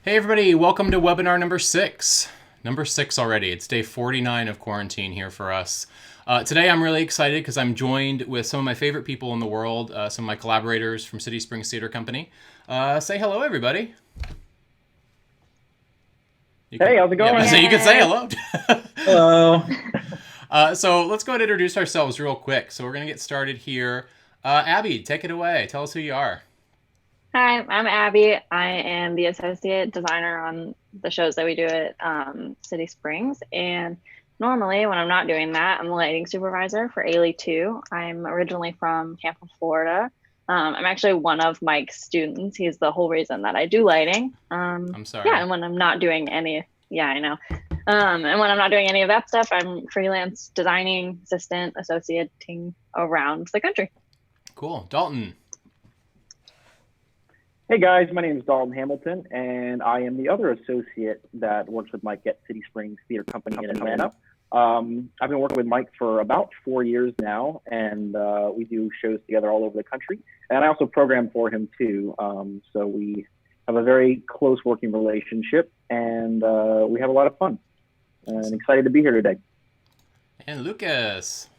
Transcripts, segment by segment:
Hey everybody, welcome to webinar number 6. Number 6 already. It's day 49 of quarantine here for us. Today I'm really excited because I'm joined with some of my favorite people in the world, some of my collaborators from City Springs Theater Company. Say hello everybody. Hey, how's it going? Yeah, so you can say hello. Hello. So let's go ahead and introduce ourselves real quick. So we're going to get started here. Abby, take it away. Tell us who you are. Hi, I'm Abby. I am the associate designer on the shows that we do at City Springs. And normally, when I'm not doing that, I'm the lighting supervisor for Ailey 2. I'm originally from Tampa, Florida. I'm actually one of Mike's students. He's the whole reason that I do lighting. I'm sorry. Yeah, and when I'm not doing any, yeah, I know. And when I'm not doing any of that stuff, I'm freelance designing, assistant, associating around the country. Cool. Dalton. Hey guys, my name is Dalton Hamilton, and I am the other associate that works with Mike at City Springs Theater Company in Atlanta. I've been working with Mike for about 4 years now, and we do shows together all over the country. And I also program for him too, so we have a very close working relationship, and we have a lot of fun. And excited to be here today. And Lucas.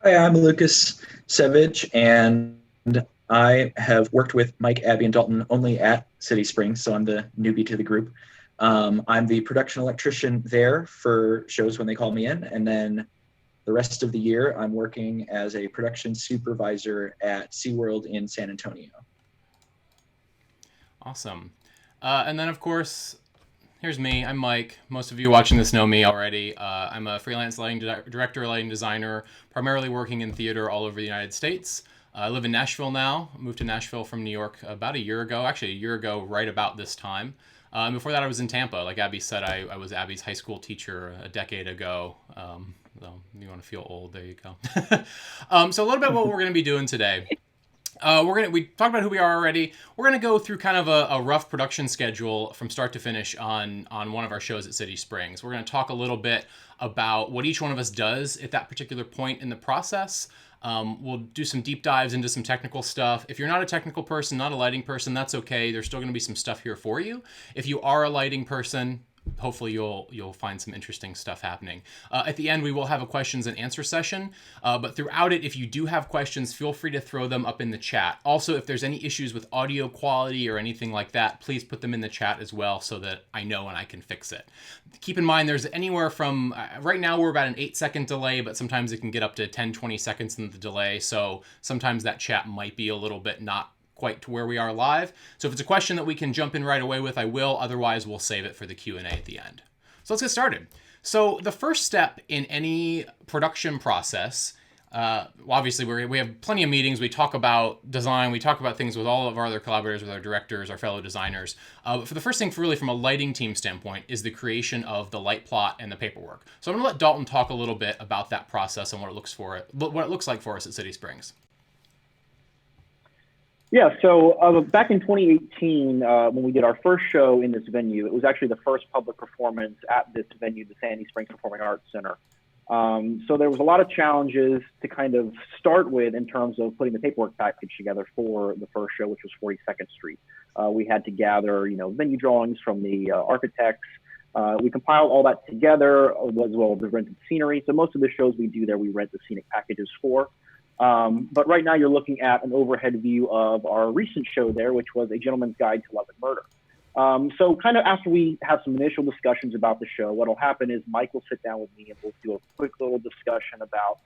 Hi, I'm Lucas Sevedge, and I have worked with Mike, Abby, and Dalton only at City Springs, so I'm the newbie to the group. I'm the production electrician there for shows when they call me in, and then the rest of the year I'm working as a production supervisor at SeaWorld in San Antonio. Awesome. And then, of course, here's me. I'm Mike. Most of you watching this know me already. I'm a freelance lighting director, lighting designer, primarily working in theater all over the United States. I live in Nashville now. I moved to Nashville from New York about a year ago, actually a year ago right about this time. And before that I was in Tampa. Like Abby said, I was Abby's high school teacher a decade ago. So you want to feel old, there you go. So a little bit what we're going to be doing today. We talked about who we are already. We're going to go through kind of a rough production schedule from start to finish on one of our shows at City Springs. We're going to talk a little bit about what each one of us does at that particular point in the process. We'll do some deep dives into some technical stuff. If you're not a technical person, not a lighting person, that's okay. There's still going to be some stuff here for you. If you are a lighting person, hopefully you'll find some interesting stuff happening. At the end, we will have a questions and answer session. But throughout it, if you do have questions, feel free to throw them up in the chat. Also, if there's any issues with audio quality or anything like that, please put them in the chat as well so that I know and I can fix it. Keep in mind, there's anywhere from, right now we're about an 8-second delay, but sometimes it can get up to 10, 20 seconds in the delay. So sometimes that chat might be a little bit not quite to where we are live. So if it's a question that we can jump in right away with, I will. Otherwise, we'll save it for the Q&A at the end. So let's get started. So the first step in any production process, obviously we have plenty of meetings. We talk about design. We talk about things with all of our other collaborators, with our directors, our fellow designers. But for the first thing, really from a lighting team standpoint, is the creation of the light plot and the paperwork. So I'm going to let Dalton talk a little bit about that process and what it looks like for us at City Springs. Yeah, so back in 2018, when we did our first show in this venue, it was actually the first public performance at this venue, the Sandy Springs Performing Arts Center. So there was a lot of challenges to kind of start with in terms of putting the paperwork package together for the first show, which was 42nd Street. We had to gather, venue drawings from the architects. We compiled all that together, as well as the rented scenery. So most of the shows we do there, we rent the scenic packages for. But right now you're looking at an overhead view of our recent show there, which was A Gentleman's Guide to Love and Murder. So kind of after we have some initial discussions about the show, what'll happen is Mike will sit down with me and we'll do a quick little discussion about,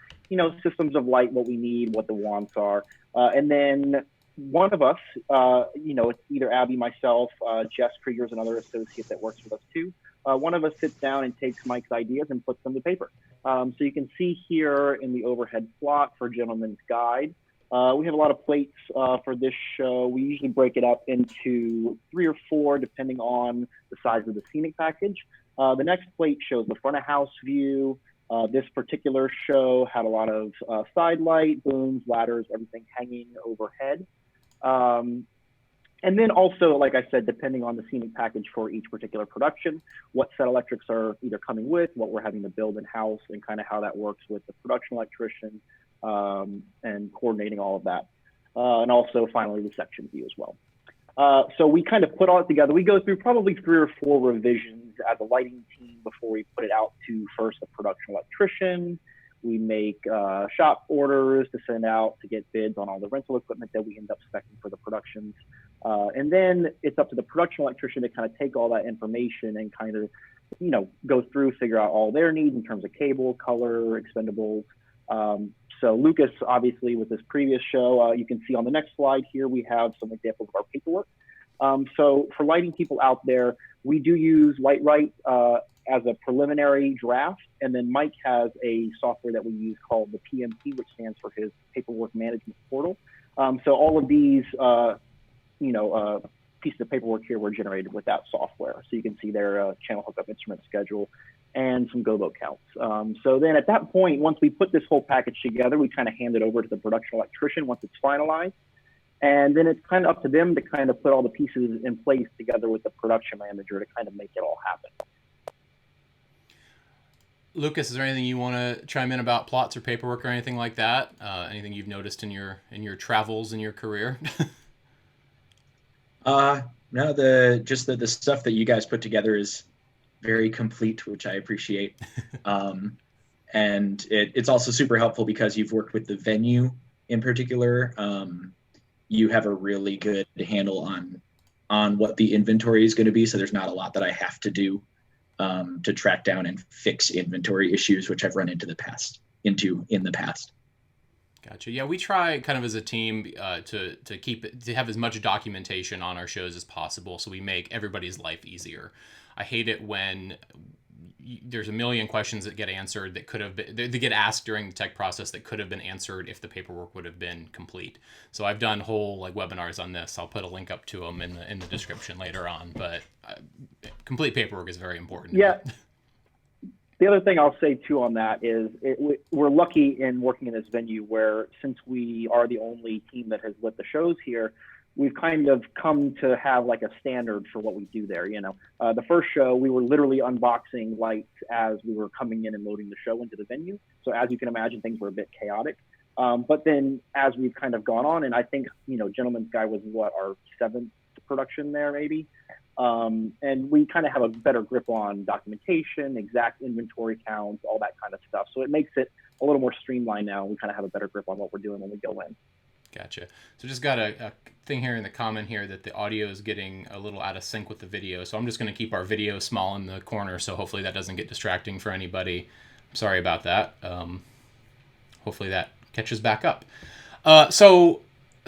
systems of light, what we need, what the wants are. And then one of us, it's either Abby, myself, Jess Krieger is another associate that works with us too. One of us sits down and takes Mike's ideas and puts them to paper. So you can see here in the overhead plot for Gentleman's Guide, we have a lot of plates for this show. We usually break it up into 3 or 4, depending on the size of the scenic package. The next plate shows the front of house view. This particular show had a lot of side light, booms, ladders, everything hanging overhead. And then also, like I said, depending on the scenic package for each particular production, what set electrics are either coming with, what we're having to build in-house, and kind of how that works with the production electrician and coordinating all of that. And also, finally, the section view as well. So we kind of put all it together. We go through probably 3 or 4 revisions as a lighting team before we put it out to first the production electrician. We make shop orders to send out to get bids on all the rental equipment that we end up specing for the productions. And then it's up to the production electrician to kind of take all that information and kind of, you know, go through, figure out all their needs in terms of cable, color, expendables. So Lucas, obviously, with this previous show, you can see on the next slide here, we have some examples of our paperwork. So for lighting people out there, we do use LightRight as a preliminary draft. And then Mike has a software that we use called the PMP, which stands for his paperwork management portal. So all of these, pieces of paperwork here were generated with that software. So you can see their channel hookup instrument schedule and some gobo counts. So then at that point, once we put this whole package together, we kind of hand it over to the production electrician once it's finalized. And then it's kind of up to them to kind of put all the pieces in place together with the production manager to kind of make it all happen. Lucas, is there anything you want to chime in about plots or paperwork or anything like that? Anything you've noticed in your travels in your career? No, the stuff that you guys put together is very complete, which I appreciate. And it's also super helpful because you've worked with the venue in particular. You have a really good handle on what the inventory is going to be. So there's not a lot that I have to do to track down and fix inventory issues, which I've run into in the past. Gotcha. Yeah, we try kind of as a team to have as much documentation on our shows as possible, so we make everybody's life easier. I hate it when there's a million questions that get answered that could have been, they get asked during the tech process that could have been answered if the paperwork would have been complete. So I've done whole webinars on this. I'll put a link up to them in the description later on. But complete paperwork is very important. Yeah. The other thing I'll say too on that is we're lucky in working in this venue where, since we are the only team that has lit the shows here, we've kind of come to have a standard for what we do there. The first show, we were literally unboxing lights as we were coming in and loading the show into the venue. So as you can imagine, things were a bit chaotic. But then as we've kind of gone on, and I think, Gentleman's Guy was our 7th production there, maybe. And we kind of have a better grip on documentation, exact inventory counts, all that kind of stuff. So it makes it a little more streamlined now. We kind of have a better grip on what we're doing when we go in. Gotcha. So just got a thing here in the comment here that the audio is getting a little out of sync with the video. So I'm just going to keep our video small in the corner. So hopefully that doesn't get distracting for anybody. Sorry about that. Hopefully that catches back up. So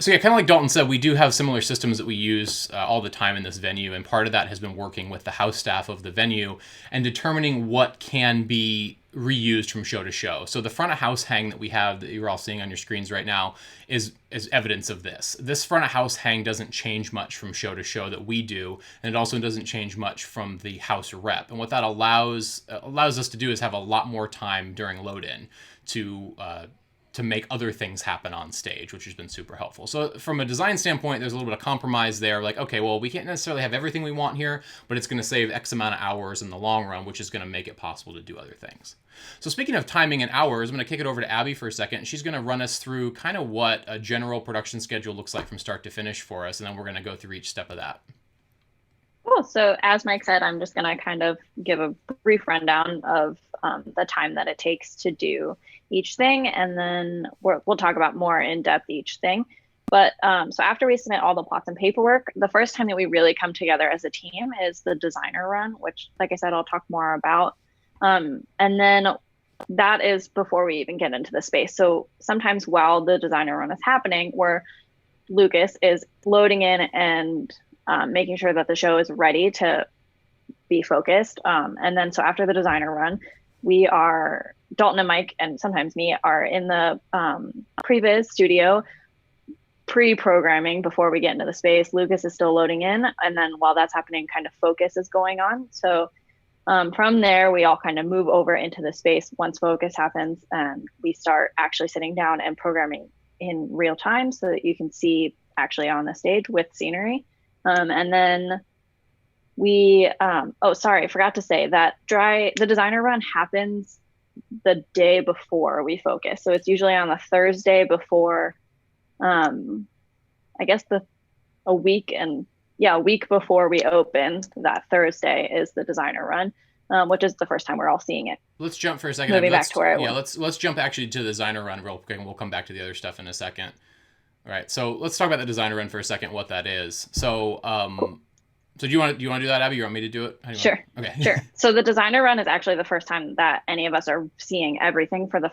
yeah, kind of like Dalton said, we do have similar systems that we use all the time in this venue. And part of that has been working with the house staff of the venue and determining what can be reused from show to show. So the front of house hang that we have that you're all seeing on your screens right now is evidence of this. This front of house hang doesn't change much from show to show that we do, and it also doesn't change much from the house rep. And what that allows us to do is have a lot more time during load-in to make other things happen on stage, which has been super helpful. So from a design standpoint, there's a little bit of compromise there. Okay, well, we can't necessarily have everything we want here, but it's going to save X amount of hours in the long run, which is going to make it possible to do other things. So speaking of timing and hours, I'm going to kick it over to Abby for a second. She's going to run us through kind of what a general production schedule looks like from start to finish for us, and then we're going to go through each step of that. Cool. So as Mike said, I'm just going to kind of give a brief rundown of the time that it takes to do each thing, and then we'll talk about more in depth each thing. But so after we submit all the plots and paperwork, the first time that we really come together as a team is the designer run, which, like I said, I'll talk more about. And then that is before we even get into the space. So sometimes while the designer run is happening, where Lucas is loading in and making sure that the show is ready to be focused. And then so after the designer run, Dalton and Mike, and sometimes me, are in the previs studio pre-programming before we get into the space. Lucas is still loading in. And then while that's happening, kind of focus is going on. So from there, we all kind of move over into the space once focus happens, and we start actually sitting down and programming in real time so that you can see actually on the stage with scenery. And then I forgot to say that the designer run happens the day before we focus. So it's usually on the Thursday before, I guess a week and a week before we open, that Thursday is the designer run, which is the first time we're all seeing it. Let's jump for a second. Moving back to where let's jump actually to the designer run real quick, and we'll come back to the other stuff in a second. All right, so let's talk about the designer run for a second. What that is. So, do you want to do that, Abby? You want me to do it? Sure. Okay. Sure. So the designer run is actually the first time that any of us are seeing everything for the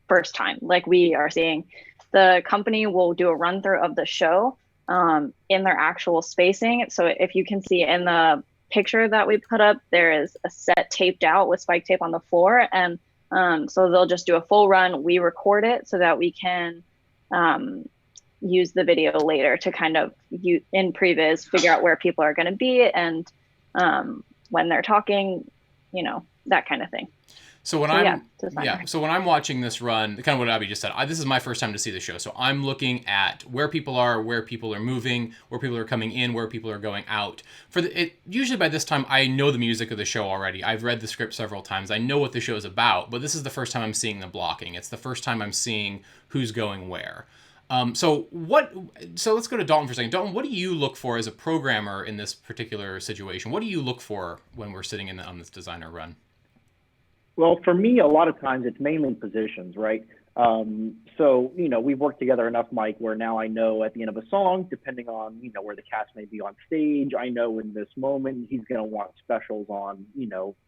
first time. Like, we are seeing, the company will do a run through of the show in their actual spacing. So if you can see in the picture that we put up, there is a set taped out with spike tape on the floor, and so they'll just do a full run. We record it so that we can use the video later to kind of in previs figure out where people are going to be and when they're talking, that kind of thing. So when I'm watching this run, kind of what Abby just said, this is my first time to see the show. So I'm looking at where people are moving, where people are coming in, where people are going out. Usually by this time, I know the music of the show already. I've read the script several times. I know what the show is about, but this is the first time I'm seeing the blocking. It's the first time I'm seeing who's going where. So let's go to Dalton for a second. Dalton, what do you look for as a programmer in this particular situation? What do you look for when we're sitting on this designer run? Well, for me, a lot of times it's mainly positions, right? So, we've worked together enough, Mike, where now I know at the end of a song, depending on, where the cast may be on stage, I know in this moment he's going to want specials on,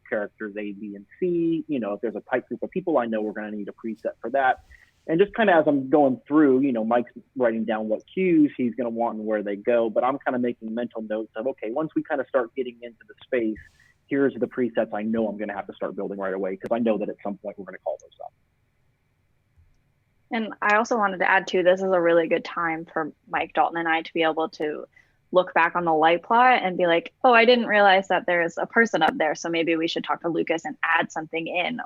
characters A, B, and C. If there's a tight group of people, I know we're going to need a preset for that. And just kind of as I'm going through, Mike's writing down what cues he's going to want and where they go. But I'm kind of making mental notes of, okay, once we kind of start getting into the space, here's the presets I know I'm going to have to start building right away, because I know that at some point we're going to call those up. And I also wanted to add too, this is a really good time for Mike, Dalton, and I to be able to look back on the light plot and be like, oh, I didn't realize that there's a person up there, so maybe we should talk to Lucas and add something in.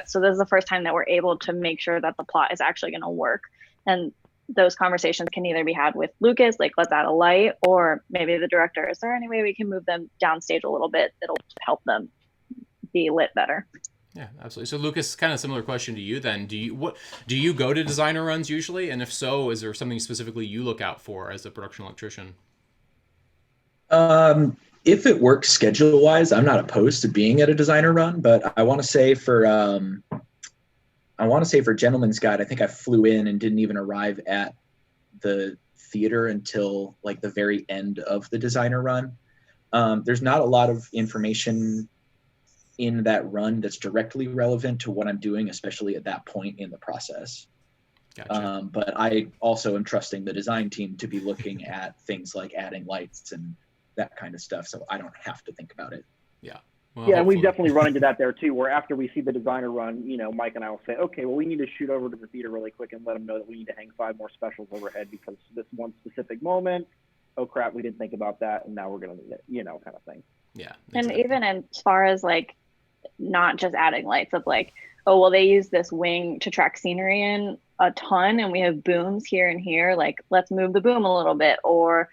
So this is the first time that we're able to make sure that the plot is actually going to work. And those conversations can either be had with Lucas, like, let's add a light, or maybe the director, is there any way we can move them downstage a little bit? It'll help them be lit better. Yeah, absolutely. So Lucas, kind of similar question to you then. Do you go to designer runs usually? And if so, is there something specifically you look out for as a production electrician? If it works schedule-wise, I'm not opposed to being at a designer run, but I want to say for Gentleman's Guide, I think I flew in and didn't even arrive at the theater until like the very end of the designer run. There's not a lot of information in that run that's directly relevant to what I'm doing, especially at that point in the process. Gotcha. But I also am trusting the design team to be looking at things like adding lights and that kind of stuff, so I don't have to think about it. Yeah. Well, yeah, we've definitely run into that there too, where after we see the designer run, Mike and I will say, okay, well, we need to shoot over to the theater really quick and let them know that we need to hang 5 more specials overhead because this one specific moment, oh crap, we didn't think about that, and now we're going to need it, kind of thing. Yeah. Exactly. And even as far as like, not just adding lights, of like, oh, well, they use this wing to track scenery in a ton, and we have booms here and here, like, let's move the boom a little bit. Or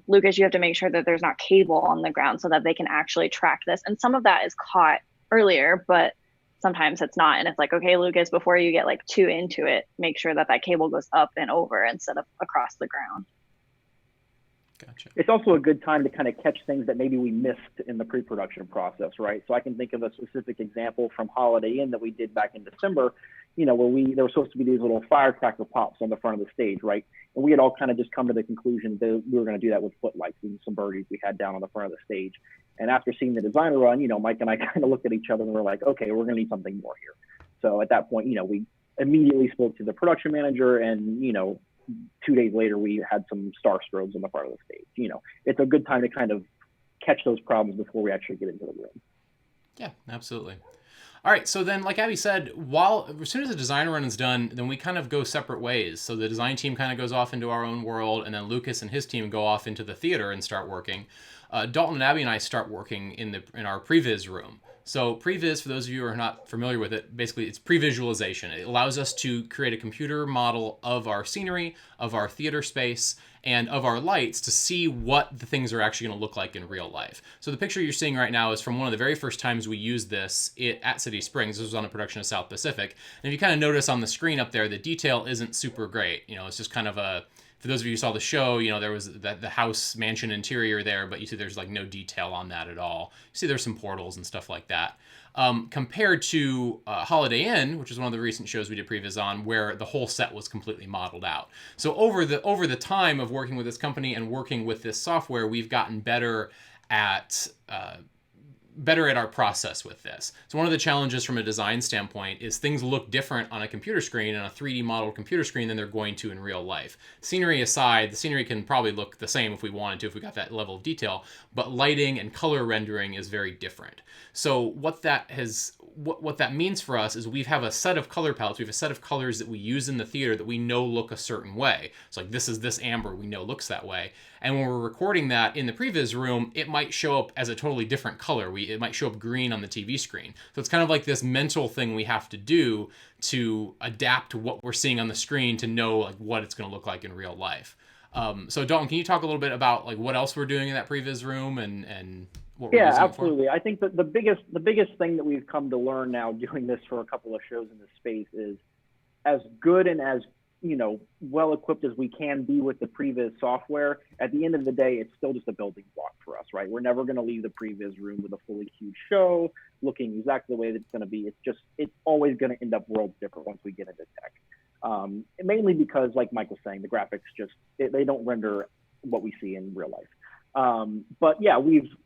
Lucas, you have to make sure that there's not cable on the ground so that they can actually track this. And some of that is caught earlier, but sometimes it's not. And it's like, okay, Lucas, before you get like too into it, make sure that cable goes up and over instead of across the ground. Gotcha. It's also a good time to kind of catch things that maybe we missed in the pre-production process, right? So I can think of a specific example from Holiday Inn that we did back in December, where there were supposed to be these little firecracker pops on the front of the stage, right? And we had all kind of just come to the conclusion that we were going to do that with footlights and some birdies we had down on the front of the stage. And after seeing the designer run, Mike and I kind of looked at each other and we're like, okay, we're going to need something more here. So at that point, we immediately spoke to the production manager, and 2 days later, we had some star strobes on the front of the stage. It's a good time to kind of catch those problems before we actually get into the room. Yeah, absolutely. All right, so then, like Abby said, as soon as the design run is done, then we kind of go separate ways. So the design team kind of goes off into our own world, and then Lucas and his team go off into the theater and start working. Dalton and Abby and I start working in our previs room. So previs, for those of you who are not familiar with it, basically it's pre-visualization. It allows us to create a computer model of our scenery, of our theater space, and of our lights to see what the things are actually going to look like in real life. So the picture you're seeing right now is from one of the very first times we used this at City Springs. This was on a production of South Pacific. And if you kind of notice on the screen up there, the detail isn't super great. It's just kind of for those of you who saw the show, you know, there was the house mansion interior there, but you see there's like no detail on that at all. You see there's some portals and stuff like that. Compared to Holiday Inn, which is one of the recent shows we did previs on, where the whole set was completely modeled out. So over the time of working with this company and working with this software, we've gotten better at our process with this. So one of the challenges from a design standpoint is things look different on a computer screen, on a 3D modeled computer screen, than they're going to in real life. Scenery aside, the scenery can probably look the same if we wanted to, if we got that level of detail, but lighting and color rendering is very different. So what that means for us is we have a set of color palettes, we have a set of colors that we use in the theater that we know look a certain way. It's like, this is this amber, we know looks that way. And when we're recording that in the previs room, it might show up as a totally different color. It might show up green on the TV screen. So it's kind of like this mental thing we have to do to adapt to what we're seeing on the screen to know like what it's going to look like in real life. So Dalton, can you talk a little bit about like what else we're doing in that previs room and what we're using it for? Absolutely. I think that the biggest thing that we've come to learn now doing this for a couple of shows in this space is, as good and as, you know, well equipped as we can be with the previs software, at the end of the day, it's still just a building block for us, right? We're never going to leave the previs room with a fully queued show looking exactly the way that it's going to be. It's always going to end up worlds different once we get into tech. Mainly because, like Mike was saying, the graphics they don't render what we see in real life. But yeah,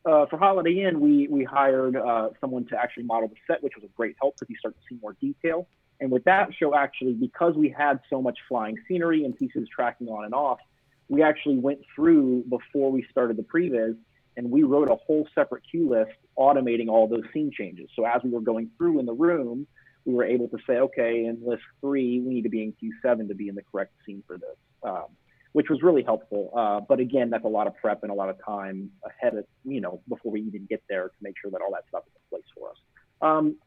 for Holiday Inn, we hired someone to actually model the set, which was a great help because you start to see more detail. And with that show, actually, because we had so much flying scenery and pieces tracking on and off, we actually went through before we started the previs, and we wrote a whole separate cue list automating all those scene changes. So as we were going through in the room, we were able to say, okay, in list 3, we need to be in Q7 to be in the correct scene for this, which was really helpful. But again, that's a lot of prep and a lot of time ahead of, you know, before we even get there to make sure that all that stuff is in place for us.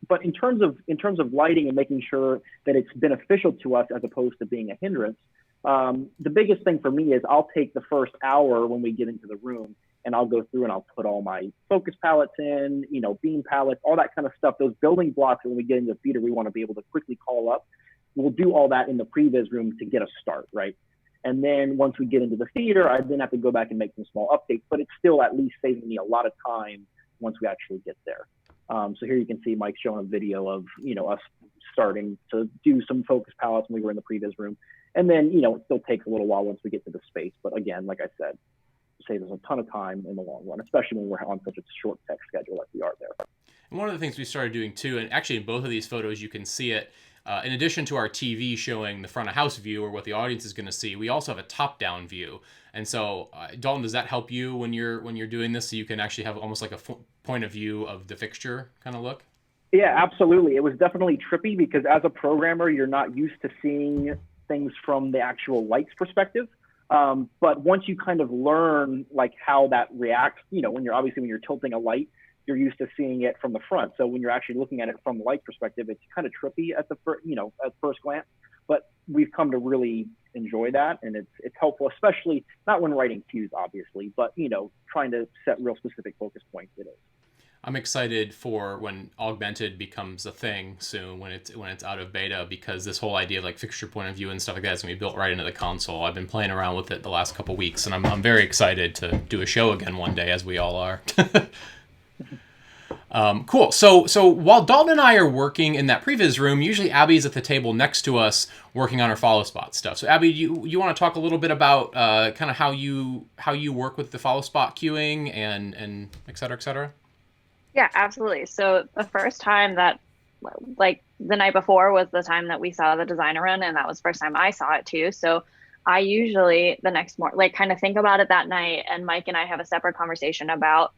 But in terms of lighting and making sure that it's beneficial to us as opposed to being a hindrance, the biggest thing for me is I'll take the first hour when we get into the room and I'll go through and I'll put all my focus palettes in, you know, beam palettes, all that kind of stuff. Those building blocks that when we get into the theater, we want to be able to quickly call up. We'll do all that in the previs room to get a start, right? And then once we get into the theater, I then have to go back and make some small updates, but it's still at least saving me a lot of time once we actually get there. So here you can see Mike showing a video of, you know, us starting to do some focus palettes when we were in the previs room. And then, you know, it still takes a little while once we get to the space. But again, like I said, saves us a ton of time in the long run, especially when we're on such a short tech schedule like we are there. And one of the things we started doing too, and actually in both of these photos, you can see it, in addition to our TV showing the front of house view or what the audience is going to see, we also have a top-down view. And so, Dalton, does that help you when you're doing this, so you can actually have almost like a point of view of the fixture kind of look? Yeah, absolutely. It was definitely trippy because as a programmer, you're not used to seeing things from the actual lights perspective. But once you kind of learn like how that reacts, you know, when you're tilting a light, you're used to seeing it from the front. So when you're actually looking at it from the light perspective, it's kind of trippy at first glance. But we've come to really enjoy that, and it's helpful, especially not when writing cues, obviously, but you know, trying to set real specific focus points. It is. I'm excited for when augmented becomes a thing soon, when it's out of beta, because this whole idea of like fixture point of view and stuff like that is going to be built right into the console. I've been playing around with it the last couple weeks, and I'm very excited to do a show again one day, as we all are. Cool. So while Dalton and I are working in that previs room, usually Abby's at the table next to us working on her Followspot stuff. So Abby, you want to talk a little bit about kind of how you work with the Followspot queuing and et cetera, et cetera? Yeah, absolutely. So the first time that, like the night before was the time that we saw the designer run, and that was the first time I saw it too. So I usually the next morning, like kind of think about it that night, and Mike and I have a separate conversation about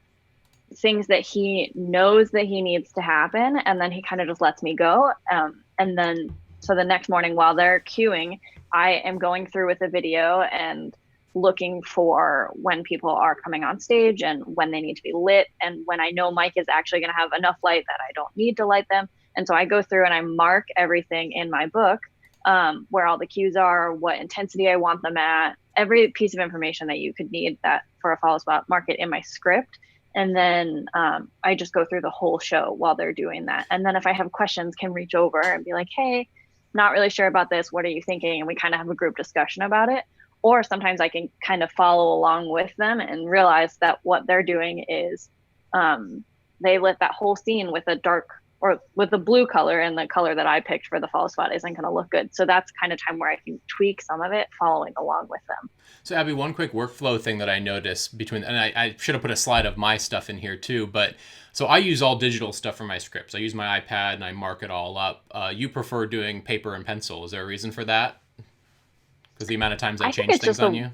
things that he knows that he needs to happen, and then he kind of just lets me go. And then so the next morning while they're queuing, I am going through with the video and looking for when people are coming on stage and when they need to be lit, and when I know Mike is actually going to have enough light that I don't need to light them. And so I go through and I mark everything in my book, where all the cues are, what intensity I want them at, every piece of information that you could need that for a follow spot, mark it in my script. And then I just go through the whole show while they're doing that. And then if I have questions, can reach over and be like, hey, not really sure about this. What are you thinking? And we kind of have a group discussion about it. or sometimes I can kind of follow along with them and realize that what they're doing is they lit that whole scene with a dark or with a blue color, and the color that I picked for the follow spot isn't going to look good. So that's kind of time where I can tweak some of it following along with them. So Abby, one quick workflow thing that I noticed between, and I should have put a slide of my stuff in here too, but so I use all digital stuff for my scripts. I use my iPad and I mark it all up. You prefer doing paper and pencil. Is there a reason for that? Because the amount of times I change things on you?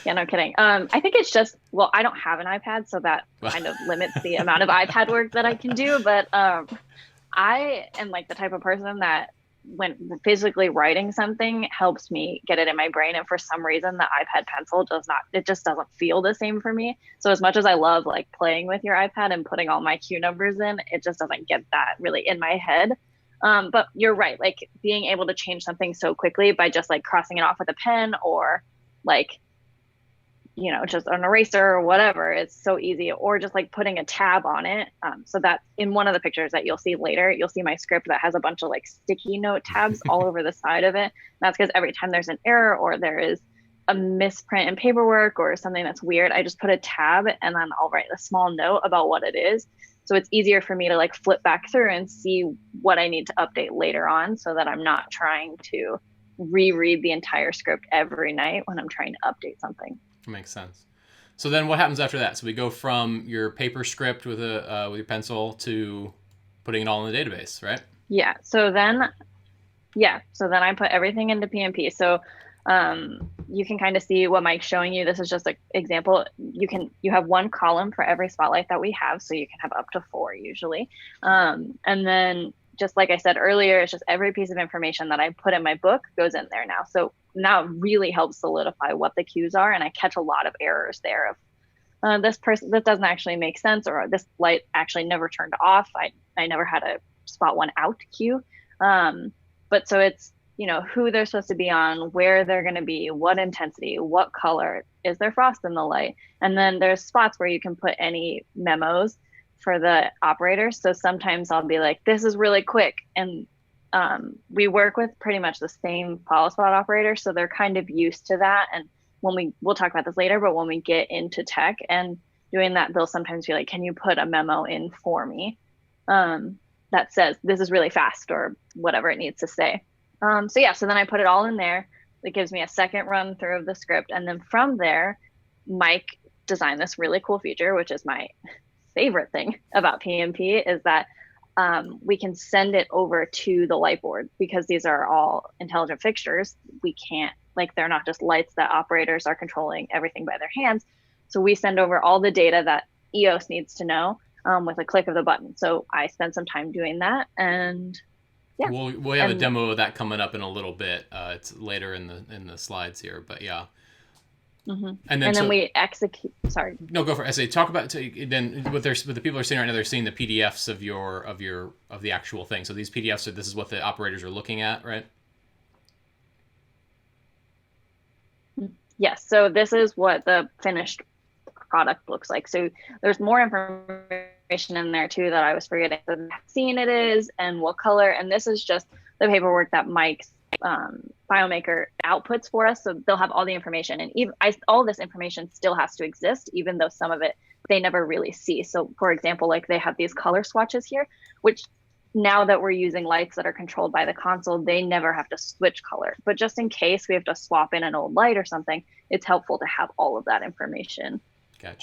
Yeah, no kidding. I think it's just, well, I don't have an iPad, so that kind of limits the amount of iPad work that I can do. But I am like the type of person that when physically writing something helps me get it in my brain. And for some reason, the iPad pencil it just doesn't feel the same for me. So as much as I love like playing with your iPad and putting all my cue numbers in, it just doesn't get that really in my head. But you're right, like being able to change something so quickly by just like crossing it off with a pen or like, you know, just an eraser or whatever. It's so easy. Or just like putting a tab on it. So that in one of the pictures that you'll see later, you'll see my script that has a bunch of like sticky note tabs all over the side of it. And that's because every time there's an error or there is a misprint in paperwork or something that's weird, I just put a tab and then I'll write a small note about what it is. So it's easier for me to like flip back through and see what I need to update later on, so that I'm not trying to reread the entire script every night when I'm trying to update something. Makes sense. So then what happens after that? So we go from your paper script with your pencil to putting it all in the database, right? Yeah. So then I put everything into PMP. So you can kind of see what Mike's showing you. This is just an example. You have one column for every spotlight that we have. So you can have up to 4 usually. And then just like I said earlier, it's just every piece of information that I put in my book goes in there now. So now it really helps solidify what the cues are. And I catch a lot of errors there of this doesn't actually make sense, or this light actually never turned off. I never had a spot one out cue. But so it's, you know, who they're supposed to be on, where they're going to be, what intensity, what color, is there frost in the light? And then there's spots where you can put any memos for the operators. So sometimes I'll be like, this is really quick. And we work with pretty much the same follow spot operators. So they're kind of used to that. And we'll talk about this later, but when we get into tech and doing that, they'll sometimes be like, can you put a memo in for me that says this is really fast or whatever it needs to say. So then I put it all in there. It gives me a second run through of the script. And then from there, Mike designed this really cool feature, which is my favorite thing about PMP, is that we can send it over to the light board, because these are all intelligent fixtures. We can't, like, they're not just lights that operators are controlling everything by their hands. So we send over all the data that EOS needs to know with a click of the button. So I spent some time doing that, and yeah. We'll have a demo of that coming up in a little bit. It's later in the slides here, but yeah. Mm-hmm. And then we execute. Sorry. No, go for it. I say talk about then what the people are seeing right now. They're seeing the PDFs of the actual thing. So these PDFs this is what the operators are looking at, right? Yes. So this is what the finished product looks like. So there's more information in there too that I was forgetting. The scene it is and what color. And this is just the paperwork that Mike's Filemaker outputs for us. So they'll have all the information, and all this information still has to exist, even though some of it they never really see. So for example, like they have these color swatches here, which now that we're using lights that are controlled by the console, they never have to switch color. But just in case we have to swap in an old light or something, it's helpful to have all of that information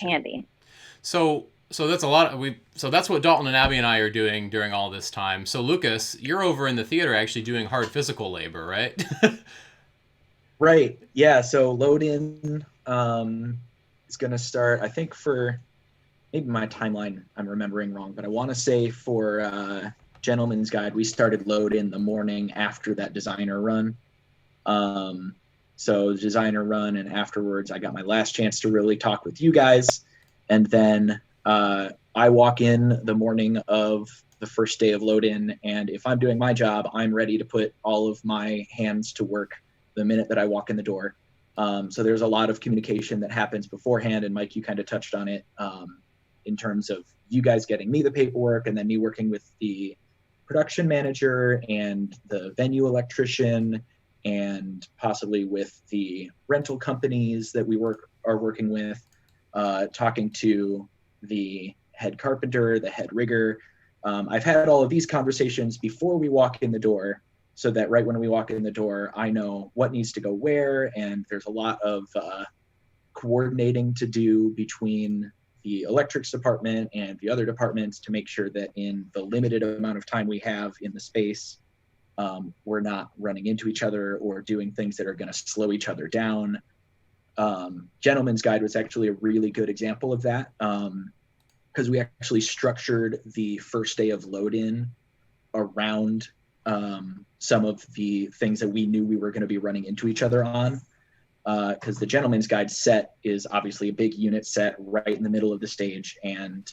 handy. So that's a lot so that's what Dalton and Abby and I are doing during all this time. So Lucas, you're over in the theater actually doing hard physical labor, right? Right. Yeah. So load in is going to start, I think, for maybe my timeline I'm remembering wrong, but I want to say for Gentleman's Guide, we started load in the morning after that designer run. So designer run, and afterwards I got my last chance to really talk with you guys. And then I walk in the morning of the first day of load in, and if I'm doing my job, I'm ready to put all of my hands to work the minute that I walk in the door. So there's a lot of communication that happens beforehand, and Mike, you kind of touched on it in terms of you guys getting me the paperwork, and then me working with the production manager and the venue electrician and possibly with the rental companies that we are working with, talking to the head carpenter, the head rigger. I've had all of these conversations before we walk in the door, so that right when we walk in the door, I know what needs to go where, and there's a lot of coordinating to do between the electrics department and the other departments to make sure that in the limited amount of time we have in the space, we're not running into each other or doing things that are going to slow each other down. Gentleman's Guide was actually a really good example of that, because we actually structured the first day of load-in around some of the things that we knew we were going to be running into each other on. Because the Gentleman's Guide set is obviously a big unit set right in the middle of the stage, and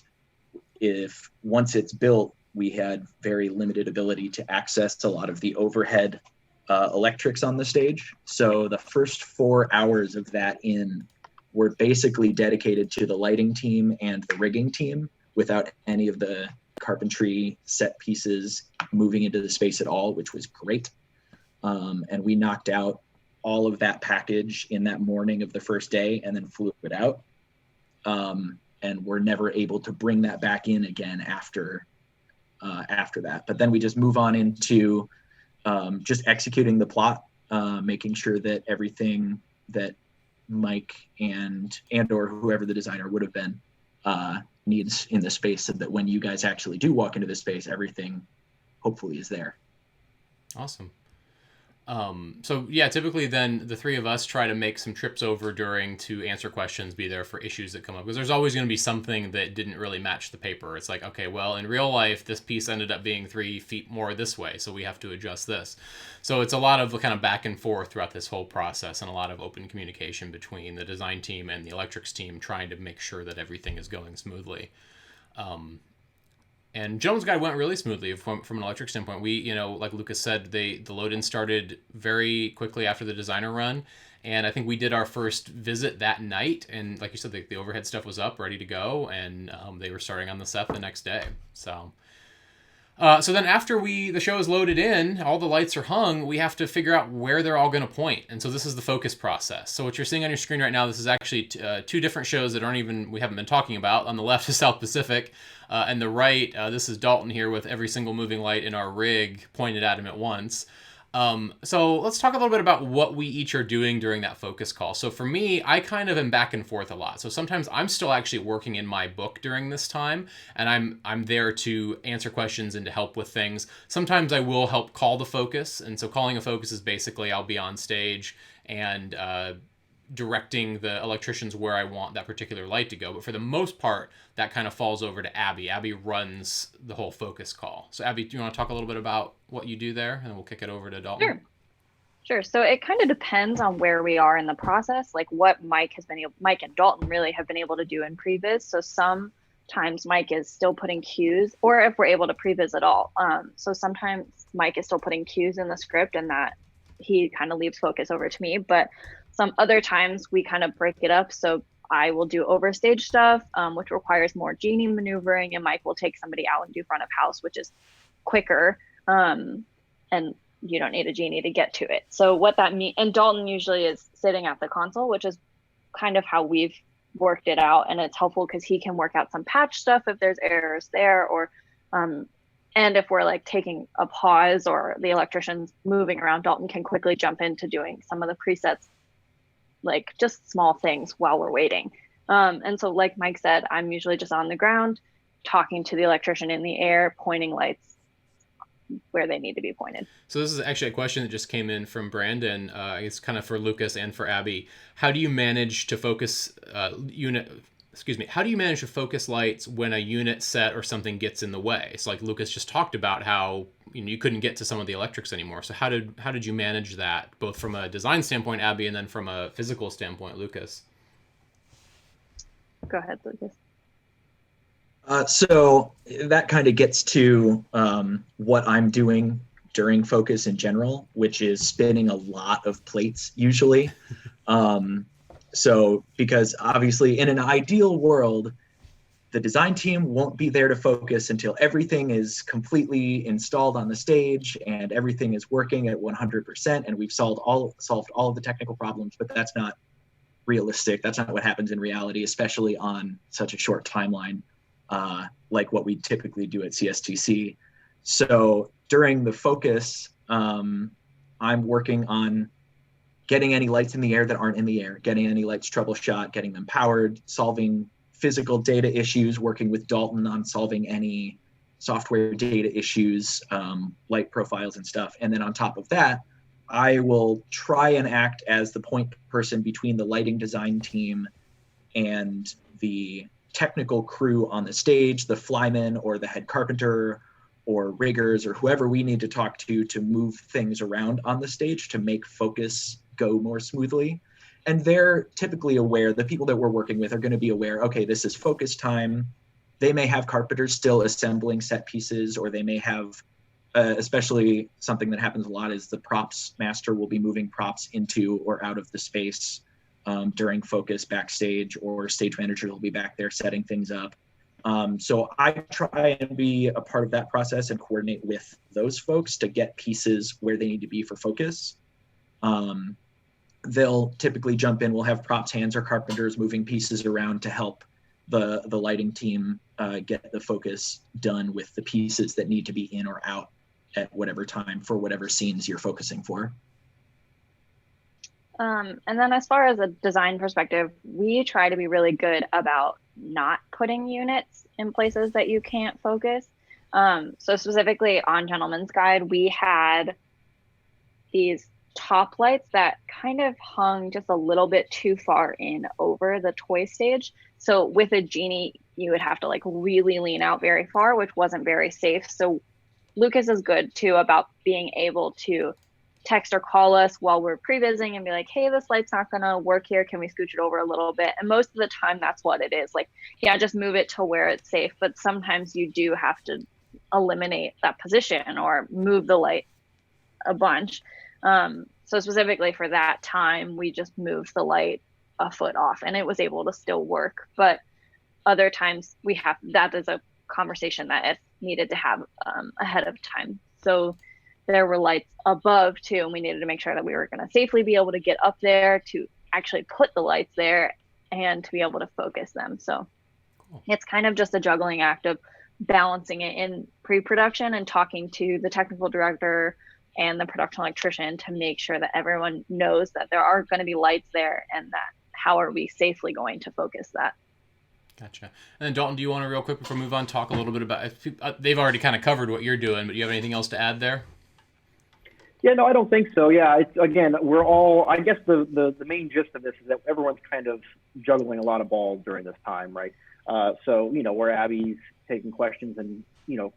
once it's built, we had very limited ability to access a lot of the overhead electrics on the stage. So the first 4 hours of that were basically dedicated to the lighting team and the rigging team, without any of the carpentry set pieces moving into the space at all, which was great. And we knocked out all of that package in that morning of the first day and then flew it out. And we're never able to bring that back in again after that. But then we just move on into just executing the plot, making sure that everything that Mike and or whoever the designer would have been needs in the space, so that when you guys actually do walk into the space, everything hopefully is there. Awesome. So yeah, typically then the three of us try to make some trips over during to answer questions, be there for issues that come up, because there's always going to be something that didn't really match the paper. It's like, okay, well, in real life, this piece ended up being 3 feet more this way, so we have to adjust this. So it's a lot of kind of back and forth throughout this whole process, and a lot of open communication between the design team and the electrics team, trying to make sure that everything is going smoothly. And Gentleman's Guide went really smoothly from an electric standpoint. We, like Lucas said, the load-in started very quickly after the designer run. And I think we did our first visit that night. And like you said, the overhead stuff was up, ready to go. And they were starting on the set the next day. So then after the show is loaded in, all the lights are hung, we have to figure out where they're all going to point. And so this is the focus process. So what you're seeing on your screen right now, this is actually 2 different shows that we haven't been talking about. On the left is South Pacific, and the right, this is Dalton here with every single moving light in our rig pointed at him at once. So let's talk a little bit about what we each are doing during that focus call. So for me, I kind of am back and forth a lot. So sometimes I'm still actually working in my book during this time, and I'm there to answer questions and to help with things. Sometimes I will help call the focus. And so calling a focus is basically I'll be on stage and directing the electricians where I want that particular light to go. But for the most part, that kind of falls over to Abby. Abby runs the whole focus call. So Abby, do you want to talk a little bit about what you do there? And then we'll kick it over to Dalton. Sure. So it kind of depends on where we are in the process, like what Mike and Dalton really have been able to do in previs. So sometimes Mike is still putting cues, or if we're able to previs at all. So sometimes Mike is still putting cues in the script, and that he kind of leaves focus over to me. But some other times we kind of break it up. So I will do overstage stuff, which requires more genie maneuvering, and Mike will take somebody out and do front of house, which is quicker. And you don't need a genie to get to it. So what that means, and Dalton usually is sitting at the console, which is kind of how we've worked it out. And it's helpful because he can work out some patch stuff if there's errors there, or and if we're like taking a pause or the electrician's moving around, Dalton can quickly jump into doing some of the presets, like just small things while we're waiting. And so like Mike said, I'm usually just on the ground talking to the electrician in the air, pointing lights where they need to be pointed. So this is actually a question that just came in from Brandon. It's kind of for Lucas and for Abby. How do you manage to focus How do you manage to focus lights when a unit set or something gets in the way? So like Lucas just talked about how you couldn't get to some of the electrics anymore. So how did you manage that, both from a design standpoint, Abby, and then from a physical standpoint, Lucas? Go ahead, Lucas. So that kind of gets to what I'm doing during focus in general, which is spinning a lot of plates usually. So because obviously in an ideal world, the design team won't be there to focus until everything is completely installed on the stage and everything is working at 100% and we've solved all of the technical problems, but that's not realistic. That's not what happens in reality, especially on such a short timeline like what we typically do at CSTC. So during the focus, I'm working on getting any lights in the air that aren't in the air, getting any lights troubleshot, getting them powered, solving physical data issues, working with Dalton on solving any software data issues, light profiles and stuff. And then on top of that, I will try and act as the point person between the lighting design team and the technical crew on the stage, the flyman or the head carpenter or riggers or whoever we need to talk to move things around on the stage to make focus go more smoothly. And they're typically aware, the people that we're working with are going to be aware, okay, this is focus time. They may have carpenters still assembling set pieces, or they may have, especially something that happens a lot is the props master will be moving props into or out of the space during focus backstage, or stage managers will be back there setting things up. So I try and be a part of that process and coordinate with those folks to get pieces where they need to be for focus. They'll typically jump in. We'll have props hands or carpenters moving pieces around to help the lighting team get the focus done with the pieces that need to be in or out at whatever time for whatever scenes you're focusing for. And then as far as a design perspective, we try to be really good about not putting units in places that you can't focus. So specifically on Gentleman's Guide, we had these top lights that kind of hung just a little bit too far in over the toy stage. So with a genie, you would have to like really lean out very far, which wasn't very safe. So Lucas is good too about being able to text or call us while we're pre-vising and be like, hey, this light's not gonna work here. Can we scooch it over a little bit? And most of the time that's what it is. Like, yeah, just move it to where it's safe. But sometimes you do have to eliminate that position or move the light a bunch. So specifically for that time, we just moved the light a foot off and it was able to still work. But other times that is a conversation that is needed to have ahead of time. So there were lights above too, and we needed to make sure that we were going to safely be able to get up there to actually put the lights there and to be able to focus them. So cool. It's kind of just a juggling act of balancing it in pre-production and talking to the technical director and the production electrician to make sure that everyone knows that there are going to be lights there and that how are we safely going to focus that. Gotcha. And then Dalton, do you want to real quick before we move on talk a little bit about, they've already kind of covered what you're doing, but do you have anything else to add there? Yeah, no, I don't think so. Yeah, again, we're all, I guess the main gist of this is that everyone's kind of juggling a lot of balls during this time, right? So, where Abby's taking questions and,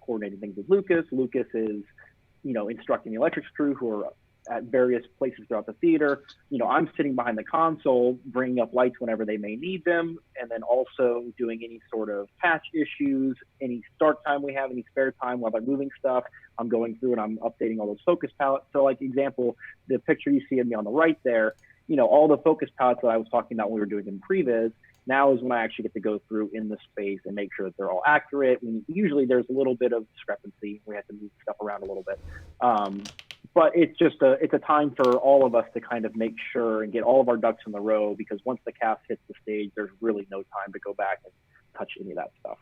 coordinating things with Lucas. Lucas is, instructing the electrics crew who are at various places throughout the theater. I'm sitting behind the console, bringing up lights whenever they may need them, and then also doing any sort of patch issues, any start time we have, any spare time while they're moving stuff. I'm going through and I'm updating all those focus palettes. So like example, the picture you see of me on the right there, all the focus palettes that I was talking about when we were doing in previs, now is when I actually get to go through in the space and make sure that they're all accurate. Usually there's a little bit of discrepancy. We have to move stuff around a little bit. But it's just it's a time for all of us to kind of make sure and get all of our ducks in the row, because once the cast hits the stage, there's really no time to go back and touch any of that stuff.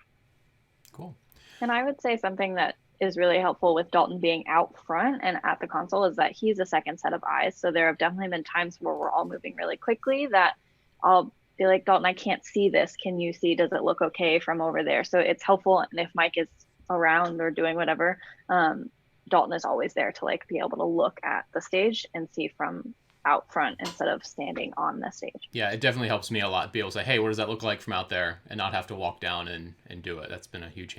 Cool. And I would say something that is really helpful with Dalton being out front and at the console is that he's a second set of eyes. So there have definitely been times where we're all moving really quickly that I'll be like, Dalton, I can't see this. Can you see? Does it look okay from over there? So it's helpful. And if Mike is around or doing whatever, Dalton is always there to be able to look at the stage and see from out front instead of standing on the stage. Yeah, it definitely helps me a lot, be able to say, hey, what does that look like from out there, and not have to walk down and do it. That's been a huge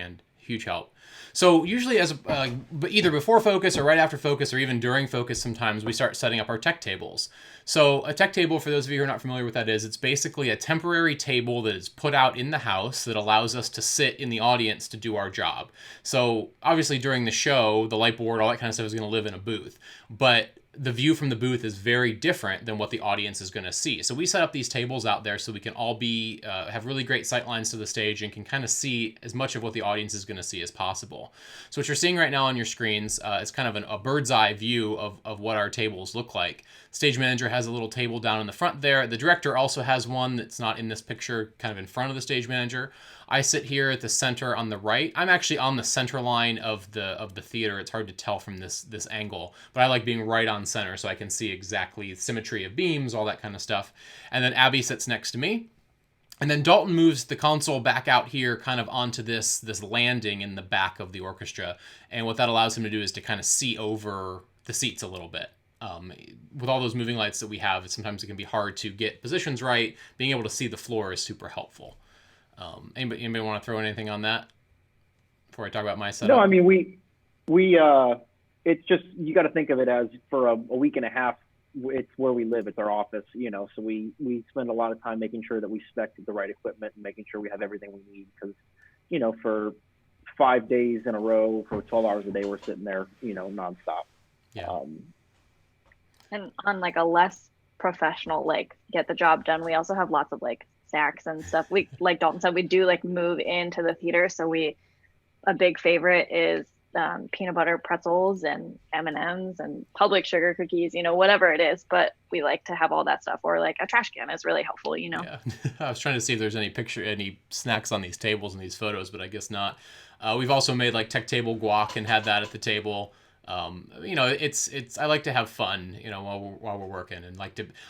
help. So usually either before focus or right after focus or even during focus, sometimes we start setting up our tech tables. So a tech table, for those of you who are not familiar with what that is, it's basically a temporary table that is put out in the house that allows us to sit in the audience to do our job. So obviously during the show, the light board, all that kind of stuff is going to live in a booth. But the view from the booth is very different than what the audience is going to see. So we set up these tables out there so we can all be have really great sight lines to the stage and can kind of see as much of what the audience is going to see as possible. So what you're seeing right now on your screens is kind of a bird's eye view of what our tables look like. Stage manager has a little table down in the front there. The director also has one that's not in this picture, kind of in front of the stage manager. I sit here at the center on the right. I'm actually on the center line of the theater. It's hard to tell from this angle, but I like being right on center so I can see exactly symmetry of beams, all that kind of stuff. And then Abby sits next to me. And then Dalton moves the console back out here kind of onto this landing in the back of the orchestra. And what that allows him to do is to kind of see over the seats a little bit. With all those moving lights that we have, sometimes it can be hard to get positions right. Being able to see the floor is super helpful. Anybody want to throw anything on that before I talk about my setup? No, I mean, we it's just, you got to think of it as for a week and a half, it's where we live. It's our office, so we spend a lot of time making sure that we spec the right equipment and making sure we have everything we need. Because, for 5 days in a row, for 12 hours a day, we're sitting there, nonstop. Yeah. And on like a less professional, like get the job done, we also have lots of like snacks and stuff. We, like Dalton said, we do like move into the theater. So a big favorite is peanut butter pretzels and M&Ms and public sugar cookies, whatever it is. But we like to have all that stuff, or like a trash can is really helpful, Yeah. I was trying to see if there's any snacks on these tables in these photos, but I guess not. We've also made like tech table guac and had that at the table. It's I like to have fun, while we're working, and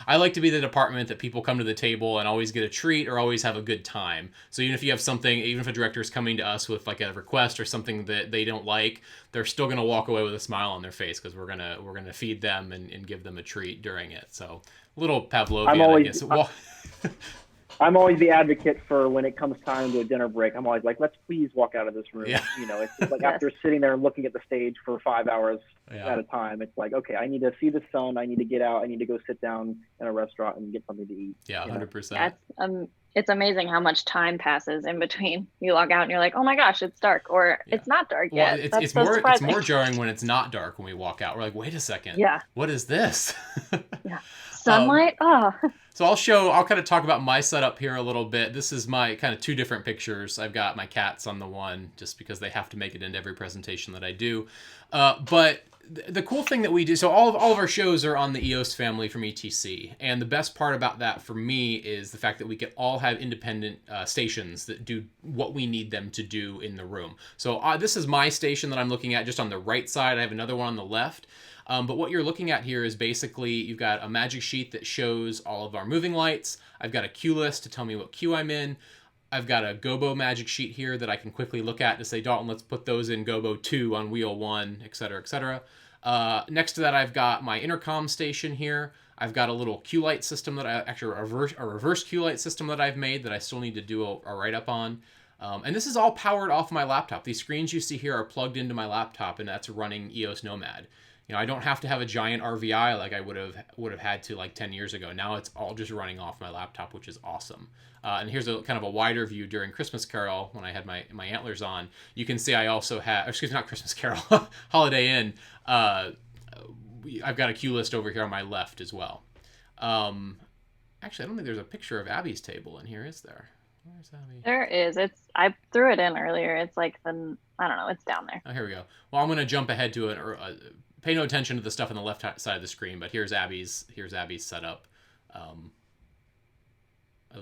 I like to be the department that people come to the table and always get a treat or always have a good time. So even if you have something, even if a director is coming to us with like a request or something that they don't like, they're still going to walk away with a smile on their face because we're gonna feed them and give them a treat during it. So a little Pavlovian, I guess. I'm always the advocate for when it comes time to a dinner break. I'm always like, let's please walk out of this room. Yeah. It's like after sitting there and looking at the stage for 5 hours at a time, it's like, okay, I need to see the sun. I need to get out. I need to go sit down in a restaurant and get something to eat. Yeah, 100%. That's it's amazing how much time passes in between. You log out and you're like, oh my gosh, it's dark, or it's not dark yet. It's more jarring when it's not dark when we walk out. We're like, wait a second. Yeah. What is this? Yeah. Sunlight. So I'll kind of talk about my setup here a little bit. This is my kind of two different pictures. I've got my cats on the one just because they have to make it into every presentation that I do. But the cool thing that we do, so all of our shows are on the EOS family from ETC. And the best part about that for me is the fact that we can all have independent stations that do what we need them to do in the room. So this is my station that I'm looking at just on the right side. I have another one on the left. But what you're looking at here is basically you've got a magic sheet that shows all of our moving lights. I've got a cue list to tell me what cue I'm in. I've got a gobo magic sheet here that I can quickly look at to say, Dalton, let's put those in gobo 2 on wheel 1, et cetera, et cetera. Next to that, I've got my intercom station here. I've got a little cue light system that a reverse cue light system that I've made that I still need to do a write-up on. And this is all powered off my laptop. These screens you see here are plugged into my laptop, and that's running EOS Nomad. I don't have to have a giant RVI like I would have had to like 10 years ago. Now it's all just running off my laptop, which is awesome. And here's a kind of a wider view during Christmas Carol when I had my antlers on. You can see I also have, not Christmas Carol, Holiday Inn. I've got a cue list over here on my left as well. Actually, I don't think there's a picture of Abby's table in here, is there? Where's Abby? There is. I threw it in earlier. It's like I don't know. It's down there. Oh, here we go. Well, I'm going to jump ahead to pay no attention to the stuff on the left side of the screen, but here's Abby's setup. At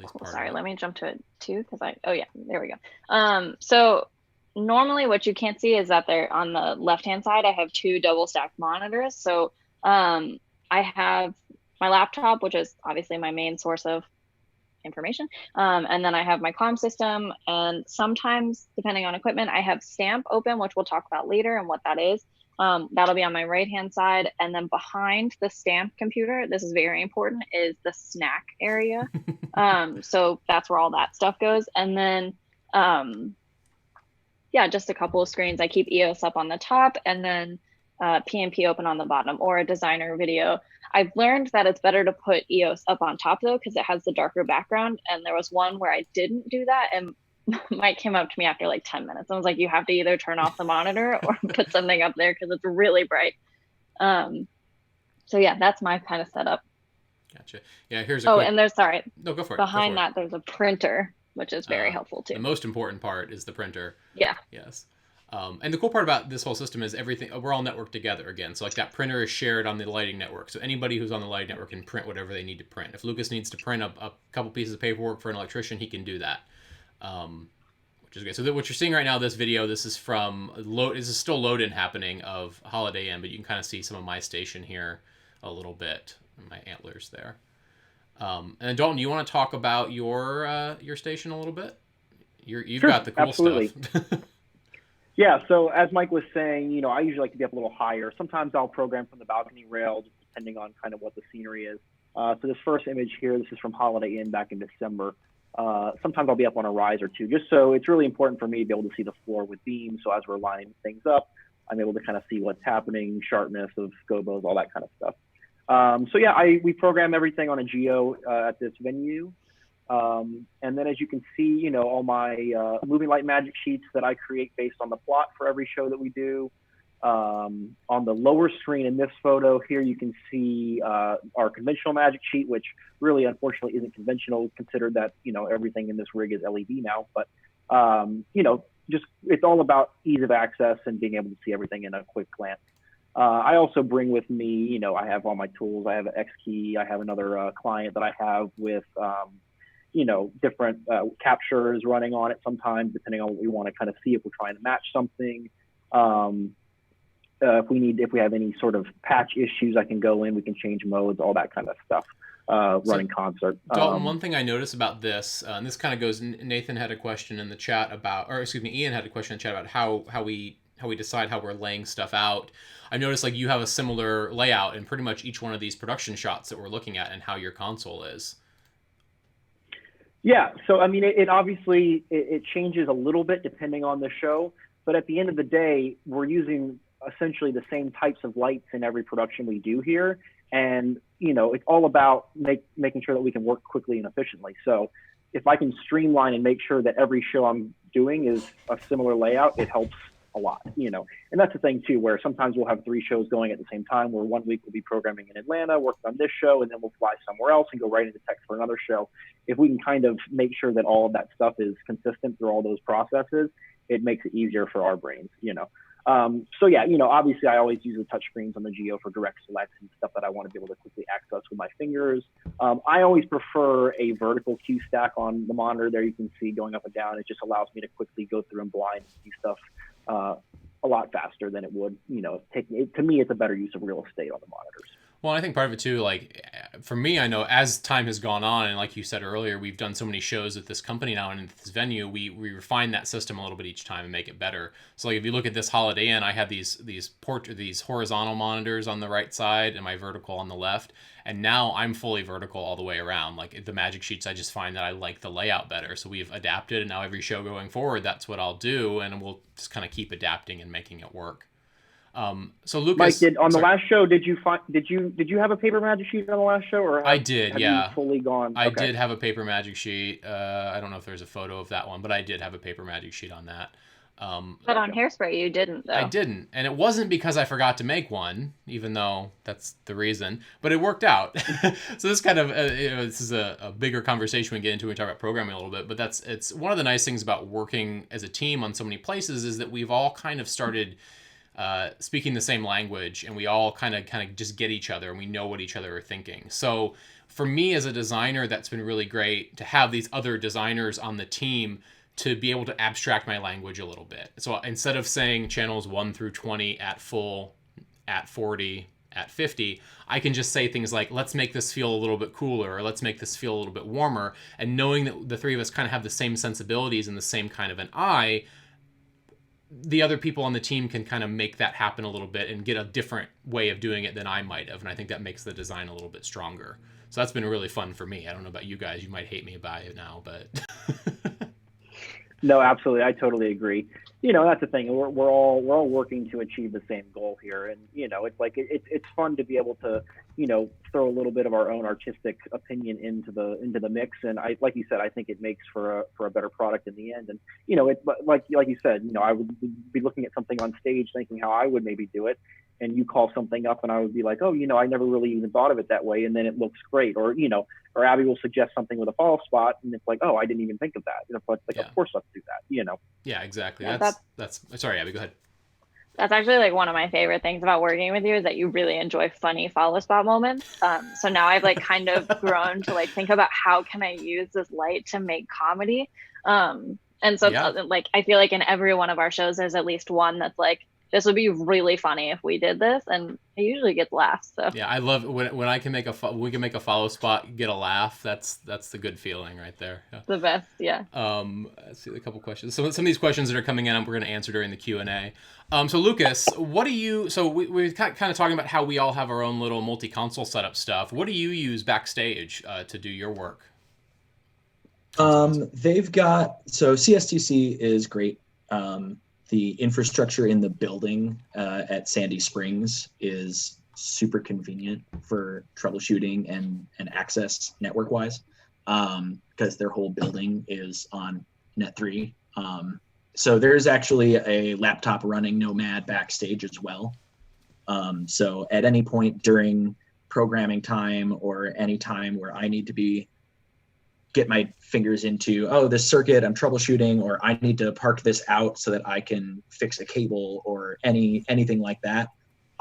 least part Sorry, of it. let me jump to it too, there we go. So normally what you can't see is that there on the left-hand side, I have 2 double stacked monitors. So I have my laptop, which is obviously my main source of information. And then I have my comm system, and sometimes depending on equipment, I have Stamp open, which we'll talk about later and what that is. That'll be on my right-hand side. And then behind the Stamp computer, this is very important, is the snack area. So that's where all that stuff goes. And then, just a couple of screens. I keep EOS up on the top, and then PNP open on the bottom, or a designer video. I've learned that it's better to put EOS up on top though, because it has the darker background. And there was one where I didn't do that, and Mike came up to me after like 10 minutes. I was like, you have to either turn off the monitor or put something up there because it's really bright. So yeah, that's my kind of setup. Gotcha. Yeah, here's a Oh, quick... and there's, sorry, No, go for it. behind that there's a printer, which is very helpful too. The most important part is the printer. Yeah. Yes. And the cool part about this whole system is everything, we're all networked together again. So like that printer is shared on the lighting network. So anybody who's on the lighting network can print whatever they need to print. If Lucas needs to print a couple pieces of paperwork for an electrician, he can do that. Which is good. So what you're seeing right now, this video, this is from this is still load-in happening of Holiday Inn, but you can kind of see some of my station here a little bit, my antlers there. And then Dalton, do you want to talk about your station a little bit? You've Sure, got the cool absolutely. stuff. Yeah, so as Mike was saying, I usually like to be up a little higher. Sometimes I'll program from the balcony rail, just depending on kind of what the scenery is. So this first image here, this is from Holiday Inn back in December. Sometimes I'll be up on a rise or two, just so it's really important for me to be able to see the floor with beams. So as we're lining things up, I'm able to kind of see what's happening, sharpness of gobos, all that kind of stuff. So yeah, we program everything on a geo at this venue. And then as you can see, all my moving light magic sheets that I create based on the plot for every show that we do. On the lower screen in this photo here, you can see our conventional magic sheet, which really unfortunately isn't conventional, considered that, everything in this rig is LED now. But, just it's all about ease of access and being able to see everything in a quick glance. I also bring with me, I have all my tools. I have an X key. I have another client that I have with different captures running on it sometimes, depending on what we want to kind of see, if we're trying to match something. If we have any sort of patch issues, I can go in, we can change modes, all that kind of stuff, running concert. Dalton, one thing I noticed about this, and this kind of goes, Nathan had a question in the chat about, or excuse me, Ian had a question in the chat about how we decide how we're laying stuff out. I noticed like you have a similar layout in pretty much each one of these production shots that we're looking at and how your console is. Yeah, so I mean, it obviously it changes a little bit depending on the show, but at the end of the day, we're using essentially the same types of lights in every production we do here, and it's all about making sure that we can work quickly and efficiently. So if I can streamline and make sure that every show I'm doing is a similar layout, it helps a lot, and that's the thing too, where sometimes we'll have 3 shows going at the same time, where one week we'll be programming in Atlanta, working on this show, and then we'll fly somewhere else and go right into tech for another show. If we can kind of make sure that all of that stuff is consistent through all those processes, it makes it easier for our brains, So yeah, obviously I always use the touch screens on the Geo for direct selects and stuff that I want to be able to quickly access with my fingers. I always prefer a vertical cue stack on the monitor. There you can see going up and down. It just allows me to quickly go through and blind and see stuff a lot faster than it would, to me, it's a better use of real estate on the monitors. Well, I think part of it too, like for me, I know as time has gone on, and like you said earlier, we've done so many shows at this company now and in this venue, we refine that system a little bit each time and make it better. So like if you look at this Holiday Inn, I had these horizontal monitors on the right side and my vertical on the left, and now I'm fully vertical all the way around. Like the magic sheets, I just find that I like the layout better. So we've adapted, and now every show going forward, that's what I'll do, and we'll just kind of keep adapting and making it work. So Lucas, Mike, the last show, did you have a paper magic sheet on the last show, or I did, yeah, you fully gone? I did have a paper magic sheet. I don't know if there's a photo of that one, but I did have a paper magic sheet on that. But on Hairspray, you didn't, though. I didn't, and it wasn't because I forgot to make one, even though that's the reason. But it worked out. So this kind of this is a bigger conversation we get into when we talk about programming a little bit. But it's one of the nice things about working as a team on so many places is that we've all kind of started speaking the same language, and we all kind of just get each other, and we know what each other are thinking. So for me as a designer, that's been really great to have these other designers on the team to be able to abstract my language a little bit. So instead of saying channels 1 through 20 at full, at 40, at 50, I can just say things like, let's make this feel a little bit cooler, or let's make this feel a little bit warmer. And knowing that the three of us kind of have the same sensibilities and the same kind of an eye, the other people on the team can kind of make that happen a little bit and get a different way of doing it than I might have. And I think that makes the design a little bit stronger. So that's been really fun for me. I don't know about you guys. You might hate me about it now, but... No, absolutely. I totally agree. That's the thing. We're all working to achieve the same goal here. And, it's like, it's fun to be able to throw a little bit of our own artistic opinion into the mix. And I, like you said, I think it makes for a better product in the end. And, it, like you said, I would be looking at something on stage thinking how I would maybe do it. And you call something up and I would be like, oh, I never really even thought of it that way. And then it looks great. Or, or Abby will suggest something with a follow spot and it's like, oh, I didn't even think of that. But like, of course, let's do that, Yeah, exactly. Yeah, that's sorry, Abby, go ahead. That's actually like one of my favorite things about working with you is that you really enjoy funny follow spot moments. So now I've like kind of grown to like think about how can I use this light to make comedy. And so like I feel like in every one of our shows there's at least one that's like, this would be really funny if we did this, and it usually gets laughs. So yeah, I love when I can make we can make a follow spot, get a laugh. That's the good feeling right there. Yeah. The best, yeah. Let's see a couple questions. Some of these questions that are coming in, we're going to answer during the Q&A. So Lucas, what do you? So we're kind of talking about how we all have our own little multi-console setup stuff. What do you use backstage to do your work? They've got CSTC is great. The infrastructure in the building at Sandy Springs is super convenient for troubleshooting and access network-wise because their whole building is on Net3. So there's actually a laptop running Nomad backstage as well. So at any point during programming time or any time where I need to get my fingers into, this circuit I'm troubleshooting, or I need to park this out so that I can fix a cable or anything like that.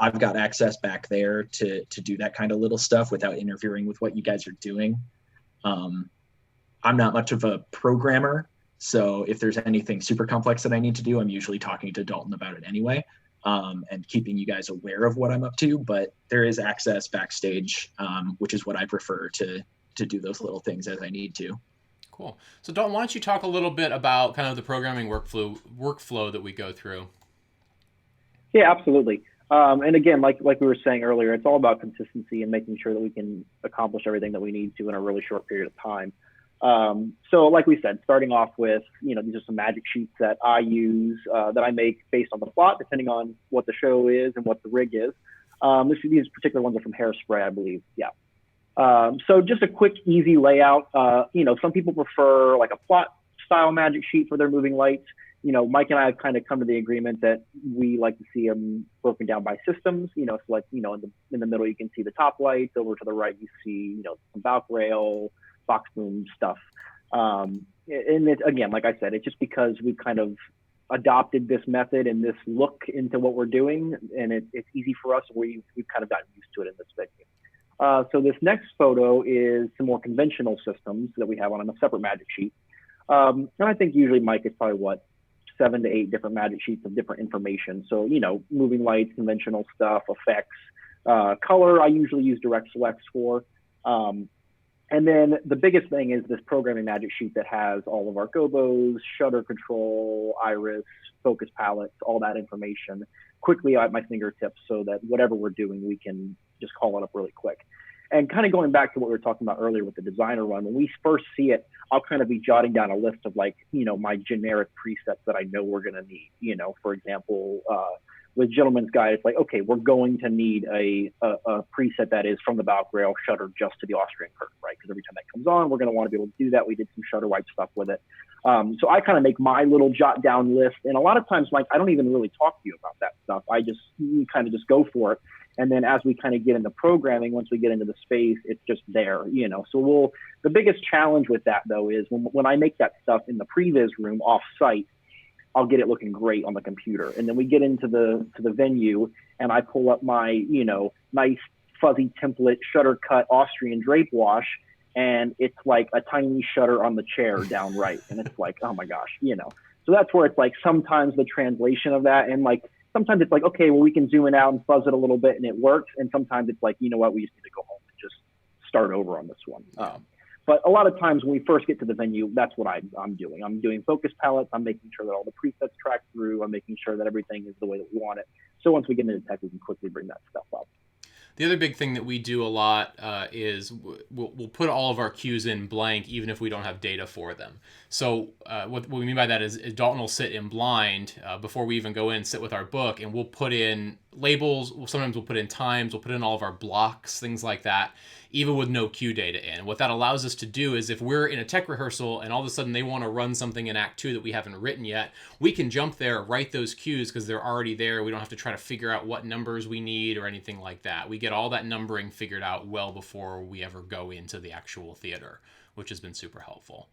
I've got access back there to do that kind of little stuff without interfering with what you guys are doing. I'm not much of a programmer, so if there's anything super complex that I need to do, I'm usually talking to Dalton about it anyway, and keeping you guys aware of what I'm up to. But there is access backstage, which is what I prefer to do those little things as I need to. Cool. So Dalton, why don't you talk a little bit about kind of the programming workflow that we go through? Yeah, absolutely. And again, like we were saying earlier, it's all about consistency and making sure that we can accomplish everything that we need to in a really short period of time. So like we said, starting off with, these are some magic sheets that I use, that I make based on the plot, depending on what the show is and what the rig is. These particular ones are from Hairspray, I believe. Yeah. So just a quick, easy layout. Some people prefer like a plot style magic sheet for their moving lights. Mike and I have kind of come to the agreement that we like to see them broken down by systems. So like, in the middle, you can see the top lights. Over to the right, you see, some valve rail, box boom stuff. And again, like I said, it's just because we've kind of adopted this method and this look into what we're doing, and it's easy for us. We've kind of gotten used to it in this venue. So this next photo is some more conventional systems that we have on a separate magic sheet. And I think usually, Mike, it's probably 7 to 8 different magic sheets of different information. So, moving lights, conventional stuff, effects, color, I usually use direct selects for. And then the biggest thing is this programming magic sheet that has all of our gobos, shutter control, iris, focus palettes, all that information quickly at my fingertips so that whatever we're doing, we can just call it up really quick. And kind of going back to what we were talking about earlier with the designer run, when we first see it, I'll kind of be jotting down a list of my generic presets that I know we're going to need. For example, with Gentleman's Guide, it's like, okay, we're going to need a preset that is from the valve rail shutter just to the Austrian curtain, right? Because every time that comes on, we're going to want to be able to do that. We did some shutter wipe stuff with it. So I kind of make my little jot down list. And a lot of times, Mike, I don't even really talk to you about that stuff. You kind of just go for it. And then as we kind of get into programming, once we get into the space, it's just there, So the biggest challenge with that, though, is when I make that stuff in the previs room off site, I'll get it looking great on the computer. And then we get into the venue and I pull up my, nice fuzzy template shutter cut Austrian drape wash. And it's like a tiny shutter on the chair down right. And it's like, oh my gosh, So that's where it's like sometimes the translation of that, and like sometimes it's like, okay, well, we can zoom it out and fuzz it a little bit and it works. And sometimes it's like, you know what, we just need to go home and just start over on this one. But a lot of times when we first get to the venue, that's what I'm doing. I'm doing focus palettes. I'm making sure that all the presets track through. I'm making sure that everything is the way that we want it. So once we get into tech, we can quickly bring that stuff up. The other big thing that we do a lot is we'll put all of our cues in blank, even if we don't have data for them. So what we mean by that is Dalton will sit in blind before we even go in, sit with our book, and we'll put in labels. Sometimes we'll put in times, we'll put in all of our blocks, things like that, even with no cue data in. What that allows us to do is if we're in a tech rehearsal and all of a sudden they want to run something in Act 2 that we haven't written yet, we can jump there, write those cues because they're already there. We don't have to try to figure out what numbers we need or anything like that. We get all that numbering figured out well before we ever go into the actual theater, which has been super helpful.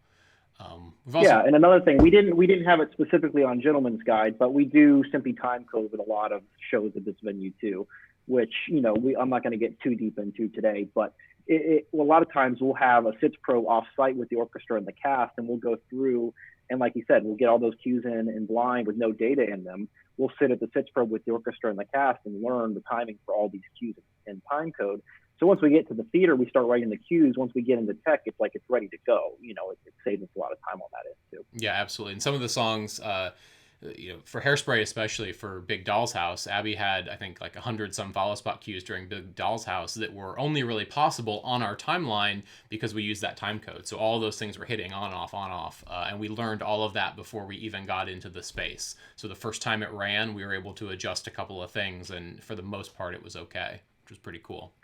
Yeah, and another thing, we didn't have it specifically on Gentleman's Guide, but we do simply time code with a lot of shows at this venue too, which, you know, I'm not going to get too deep into today, but a lot of times we'll have a SITS Pro off-site with the orchestra and the cast, and we'll go through, and like you said, we'll get all those cues in blind with no data in them. We'll sit at the SITS Pro with the orchestra and the cast and learn the timing for all these cues in time code. So once we get to the theater, we start writing the cues. Once we get into tech, it's like it's ready to go. You know, it saves us a lot of time on that end too. Yeah, absolutely. And some of the songs, you know, for Hairspray, especially for Big Doll's House, Abby had, I think, like 100 some follow spot cues during Big Doll's House that were only really possible on our timeline because we used that time code. So all those things were hitting on, off, and we learned all of that before we even got into the space. So the first time it ran, we were able to adjust a couple of things, and for the most part, it was okay, which was pretty cool.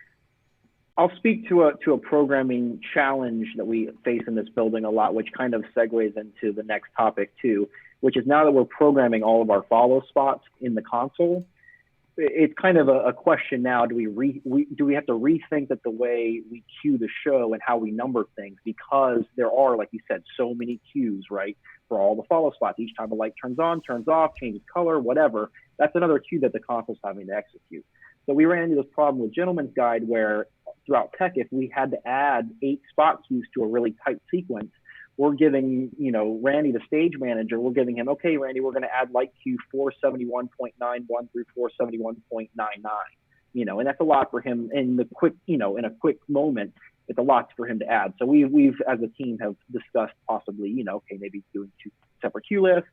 I'll speak to a programming challenge that we face in this building a lot, which kind of segues into the next topic too, which is now that we're programming all of our follow spots in the console, it's kind of a question now, do we have to rethink that the way we cue the show and how we number things, because there are, like you said, so many cues, right, for all the follow spots. Each time a light turns on, turns off, changes color, whatever, that's another cue that the console's having to execute. So we ran into this problem with Gentleman's Guide where throughout tech, if we had to add 8 spot cues to a really tight sequence, we're giving, you know, Randy, the stage manager, we're giving him, okay, Randy, we're going to add light cue 471.91 through 471.99, you know, and that's a lot for him in the quick, you know, in a quick moment. It's a lot for him to add. So we've as a team have discussed possibly, you know, okay, maybe doing 2 separate cue lists.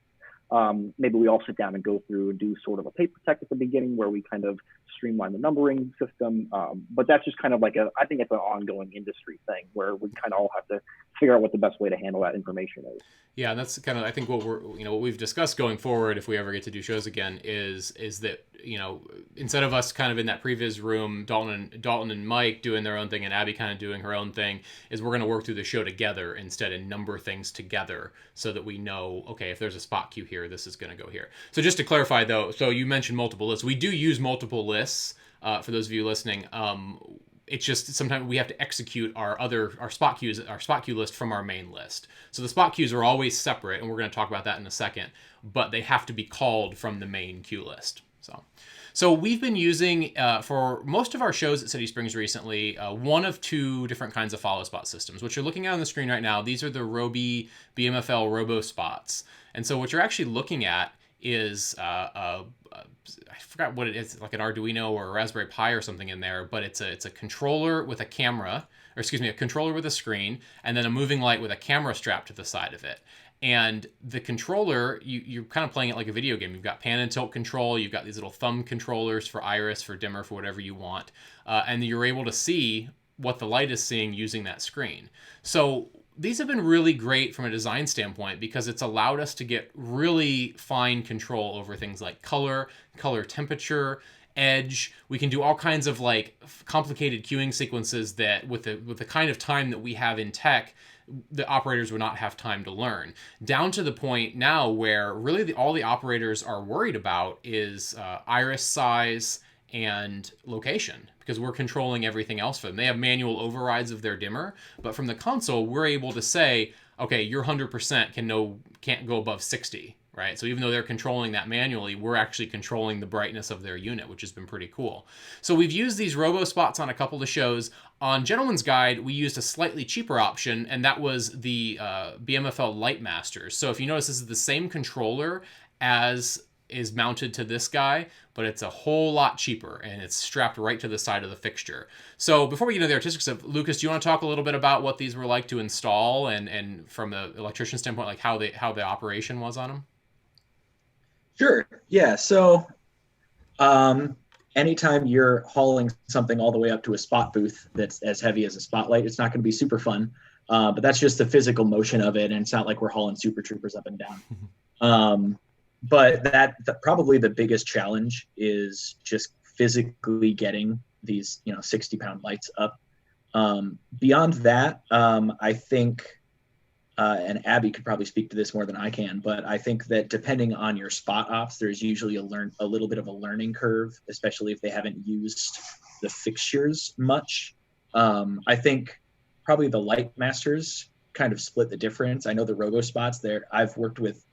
Maybe we all sit down and go through and do sort of a paper tech at the beginning where we kind of streamline the numbering system. But that's just kind of like I think it's an ongoing industry thing where we kind of all have to figure out what the best way to handle that information is. Yeah, and that's kind of, I think what what we've discussed going forward, if we ever get to do shows again, is that, you know, instead of us kind of in that previs room, Dalton and Mike doing their own thing and Abby kind of doing her own thing, is we're going to work through the show together instead and number things together so that we know, okay, if there's a spot cue here, this is going to go here. So just to clarify though, so you mentioned multiple lists. We do use multiple lists for those of you listening. It's just sometimes we have to execute our spot cue list from our main list. So the spot cues are always separate, and we're going to talk about that in a second, but they have to be called from the main cue list. So we've been using, for most of our shows at City Springs recently, one of 2 different kinds of follow spot systems. What you're looking at on the screen right now, these are the Roby BMFL Robo Spots. And so what you're actually looking at is, I forgot what it is, like an Arduino or a Raspberry Pi or something in there, but it's a controller with a camera, or excuse me, a controller with a screen, and then a moving light with a camera strapped to the side of it. And the controller, you're kind of playing it like a video game. You've got pan and tilt control. You've got these little thumb controllers for iris, for dimmer, for whatever you want. And you're able to see what the light is seeing using that screen. So these have been really great from a design standpoint because it's allowed us to get really fine control over things like color temperature, edge. We can do all kinds of like complicated queuing sequences that with the kind of time that we have in tech, the operators would not have time to learn, down to the point now where really all the operators are worried about is iris size and location, because we're controlling everything else for them. They have manual overrides of their dimmer, but from the console, we're able to say, okay, your 100% can't go above 60, right? So even though they're controlling that manually, we're actually controlling the brightness of their unit, which has been pretty cool. So we've used these robo spots on a couple of shows. On Gentleman's Guide, we used a slightly cheaper option, and that was the BMFL Lightmasters. So if you notice, this is the same controller as is mounted to this guy, but it's a whole lot cheaper, and it's strapped right to the side of the fixture. So before we get into the artistic stuff, Lucas, do you want to talk a little bit about what these were like to install, and from the electrician standpoint, like how the operation was on them? Sure. Yeah. So anytime you're hauling something all the way up to a spot booth that's as heavy as a spotlight, it's not going to be super fun. But that's just the physical motion of it, and it's not like we're hauling Super Troopers up and down. But probably the biggest challenge is just physically getting these 60-pound lights up. Beyond that, I think, and Abby could probably speak to this more than I can, but I think that depending on your spot ops, there's usually a little bit of a learning curve, especially if they haven't used the fixtures much. I think probably the light masters kind of split the difference. I know the robo spots there. I've worked with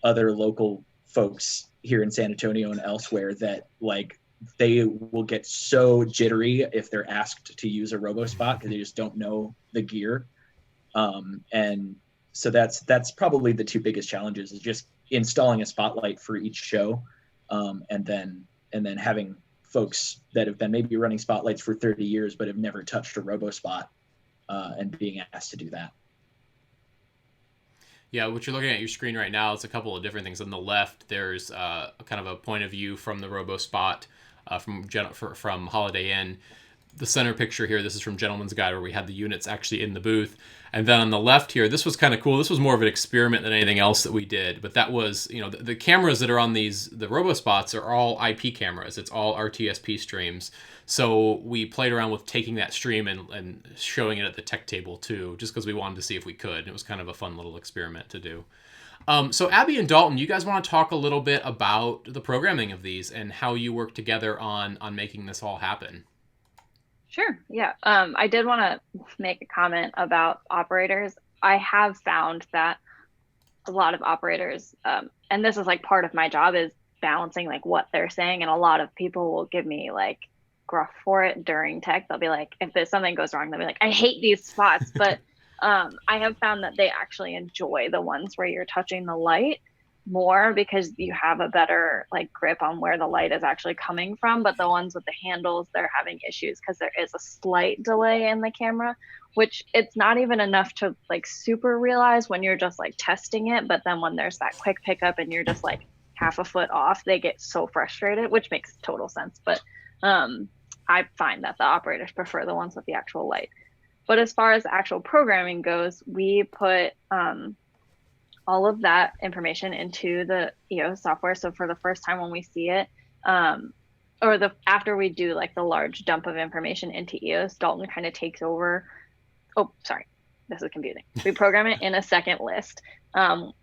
other local folks here in San Antonio and elsewhere that like they will get so jittery if they're asked to use a robo spot because they just don't know the gear. And so that's probably the two biggest challenges, is just installing a spotlight for each show, and then having folks that have been maybe running spotlights for 30 years but have never touched a robo spot, and being asked to do that. Yeah, what you're looking at your screen right now is a couple of different things. On the left, there's kind of a point of view from the robo spot from Holiday Inn. The center picture here, this is from Gentleman's Guide, where we had the units actually in the booth. And then on the left here, this was kind of cool. This was more of an experiment than anything else that we did. But that was, the cameras that are on the RoboSpots are all IP cameras. It's all RTSP streams. So we played around with taking that stream and showing it at the tech table too, just because we wanted to see if we could. And it was kind of a fun little experiment to do. So Abby and Dalton, you guys want to talk a little bit about the programming of these and how you work together on making this all happen? Sure. Yeah. I did want to make a comment about operators. I have found that a lot of operators, and this is like part of my job, is balancing like what they're saying. And a lot of people will give me like gruff for it during tech. They'll be like, if there's something goes wrong, they'll be like, I hate these spots. But I have found that they actually enjoy the ones where you're touching the light more, because you have a better like grip on where the light is actually coming from. But the ones with the handles, they're having issues because there is a slight delay in the camera, which it's not even enough to like super realize when you're just like testing it. But then when there's that quick pickup and you're just like half a foot off, they get so frustrated, which makes total sense. But I find that the operators prefer the ones with the actual light. But as far as actual programming goes, we put all of that information into the EOS software. So for the first time when we see it, after we do like the large dump of information into EOS, Dalton kind of takes over. Oh, sorry, this is confusing. We program it in a second list, and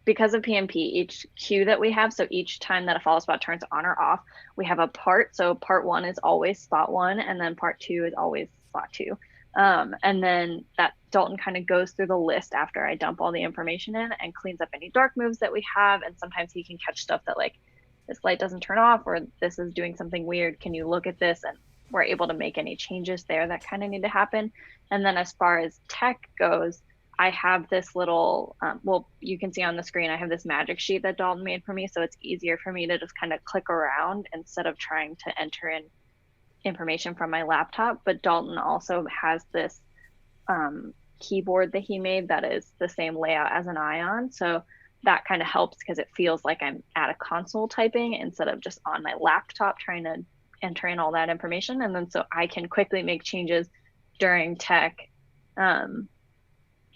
because of PMP, each queue that we have, so each time that a follow spot turns on or off, we have a part. So part 1 is always spot 1, and then part 2 is always spot 2. And then that Dalton kind of goes through the list after I dump all the information in and cleans up any dark moves that we have. And sometimes he can catch stuff that like, this light doesn't turn off, or this is doing something weird. Can you look at this? And we're able to make any changes there that kind of need to happen. And then as far as tech goes, I have this little, you can see on the screen, I have this magic sheet that Dalton made for me. So it's easier for me to just kind of click around instead of trying to enter in information from my laptop. But Dalton also has this keyboard that he made that is the same layout as an Ion. So that kind of helps because it feels like I'm at a console typing instead of just on my laptop trying to enter in all that information. And then so I can quickly make changes during tech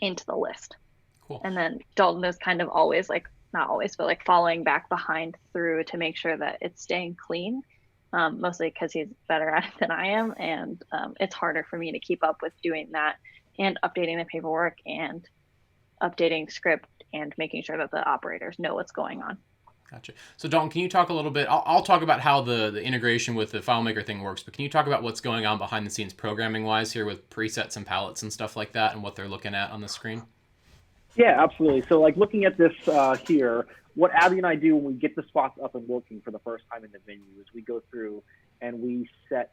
into the list. Cool. And then Dalton is kind of always like, not always, but like following back behind through to make sure that it's staying clean. Mostly because he's better at it than I am, and it's harder for me to keep up with doing that and updating the paperwork and updating script and making sure that the operators know what's going on. Gotcha. So Dalton, can you talk a little bit, I'll talk about how the integration with the FileMaker thing works, but can you talk about what's going on behind the scenes programming wise here with presets and palettes and stuff like that and what they're looking at on the screen? Yeah, absolutely. So like looking at this here, what Abby and I do when we get the spots up and working for the first time in the venue is we go through and we set,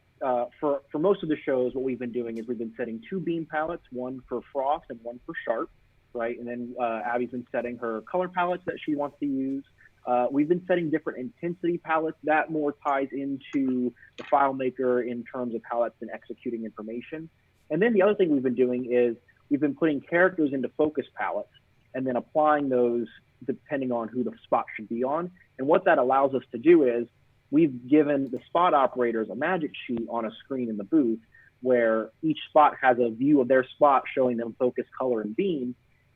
for most of the shows, what we've been doing is we've been setting 2 beam palettes, one for frost and one for sharp, right? And then Abby's been setting her color palettes that she wants to use. We've been setting different intensity palettes. That more ties into the FileMaker in terms of how that's been executing information. And then the other thing we've been doing is we've been putting characters into focus palettes and then applying those depending on who the spot should be on. And what that allows us to do is we've given the spot operators a magic sheet on a screen in the booth where each spot has a view of their spot showing them focus, color, and beam.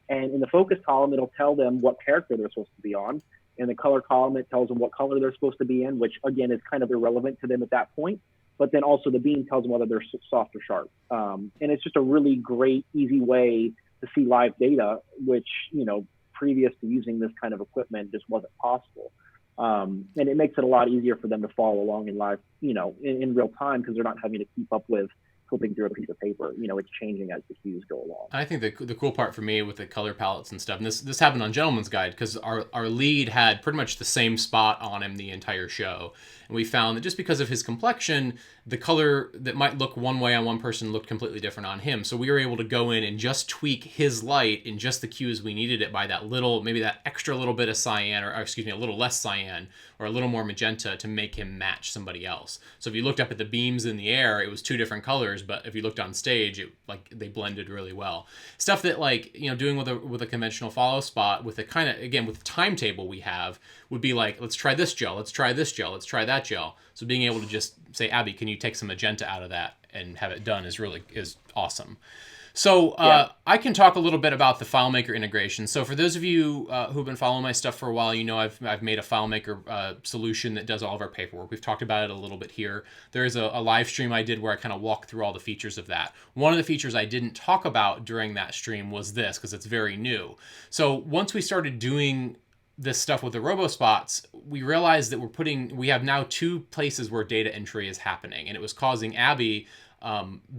And in the focus column, it'll tell them what character they're supposed to be on. In the color column, it tells them what color they're supposed to be in, which again is kind of irrelevant to them at that point. But then also the beam tells them whether they're soft or sharp. And it's just a really great, easy way to see live data, which, you know, previous to using this kind of equipment just wasn't possible. And it makes it a lot easier for them to follow along in live, you know, in real time, because they're not having to keep up with flipping through a piece of paper. You know, it's changing as the cues go along. I think the cool part for me with the color palettes and stuff, and this happened on Gentleman's Guide, because our lead had pretty much the same spot on him the entire show. And we found that just because of his complexion, the color that might look one way on one person looked completely different on him. So we were able to go in and just tweak his light in just the cues we needed it by that little, maybe that extra little bit of cyan, or excuse me, a little less cyan, or a little more magenta to make him match somebody else. So if you looked up at the beams in the air, it was two different colors, but if you looked on stage, it like they blended really well. Stuff that, like, you know, doing with a conventional follow spot with a kind of, again, with the timetable we have, would be like, let's try this gel, let's try this gel, let's try that gel. So being able to just say, Abby, can you take some magenta out of that and have it done is awesome. So I can talk a little bit about the Filemaker integration. So for those of you who've been following my stuff for a while, you know I've made a Filemaker solution that does all of our paperwork. We've talked about it a little bit here. There's a live stream I did where I kind of walked through all the features of that. One of the features I didn't talk about during that stream was this, because it's very new. So once we started doing this stuff with the RoboSpots, we realized that we have now two places where data entry is happening, and it was causing Abby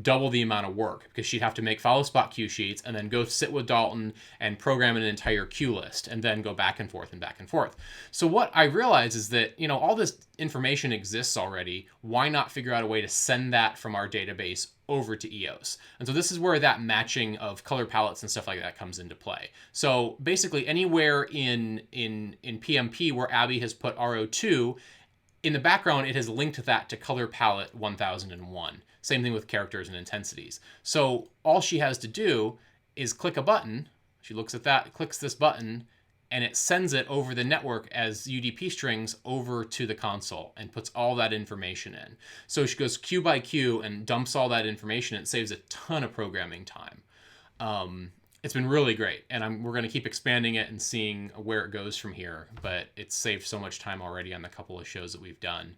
double the amount of work, because she'd have to make follow spot cue sheets and then go sit with Dalton and program an entire cue list and then go back and forth and back and forth. So what I realized is that, you know, all this information exists already. Why not figure out a way to send that from our database over to EOS? And so this is where that matching of color palettes and stuff like that comes into play. So basically anywhere in PMP where Abby has put RO2, in the background, it has linked that to color palette 1001. Same thing with characters and intensities. So all she has to do is click a button. She looks at that, clicks this button, and it sends it over the network as UDP strings over to the console and puts all that information in. So she goes cue by cue and dumps all that information. It saves a ton of programming time. It's been really great, and we're going to keep expanding it and seeing where it goes from here, but it's saved so much time already on the couple of shows that we've done.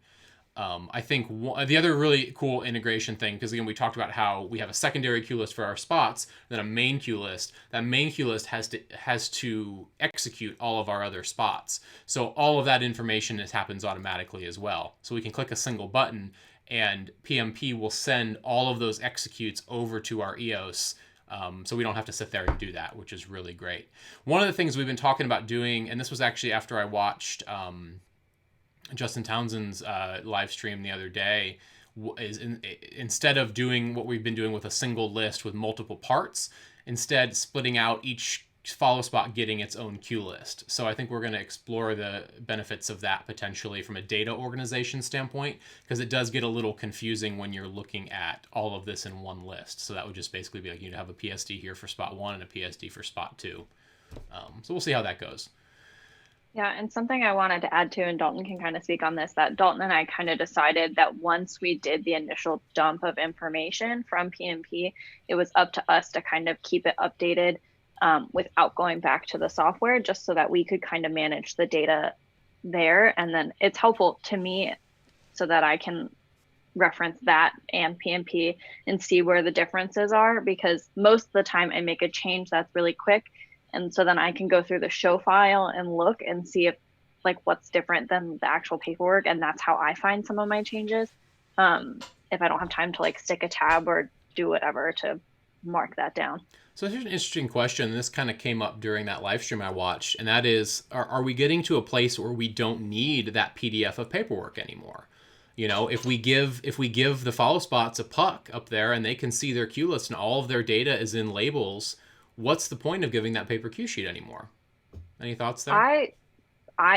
I think the other really cool integration thing, because again, we talked about how we have a secondary cue list for our spots, then a main cue list. That main cue list has to execute all of our other spots. So all of that information happens automatically as well. So we can click a single button, and PMP will send all of those executes over to our EOS. So we don't have to sit there and do that, which is really great. One of the things we've been talking about doing, and this was actually after I watched Justin Townsend's live stream the other day, is instead of doing what we've been doing with a single list with multiple parts, instead splitting out each follow spot getting its own cue list. So I think we're going to explore the benefits of that potentially from a data organization standpoint, because it does get a little confusing when you're looking at all of this in one list. So that would just basically be like you'd have a PSD here for spot 1 and a PSD for spot 2. So we'll see how that goes. Yeah, and something I wanted to add to, and Dalton can kind of speak on this, that Dalton and I kind of decided that once we did the initial dump of information from PMP, it was up to us to kind of keep it updated without going back to the software, just so that we could kind of manage the data there. And then it's helpful to me so that I can reference that and PMP and see where the differences are, because most of the time I make a change that's really quick. And so then I can go through the show file and look and see if like what's different than the actual paperwork. And that's how I find some of my changes. If I don't have time to like stick a tab or do whatever to mark that down. So here's an interesting question. This kind of came up during that live stream I watched, and that is, are we getting to a place where we don't need that PDF of paperwork anymore? You know, if we give the follow spots a puck up there and they can see their cue list and all of their data is in labels, what's the point of giving that paper cue sheet anymore? Any thoughts there?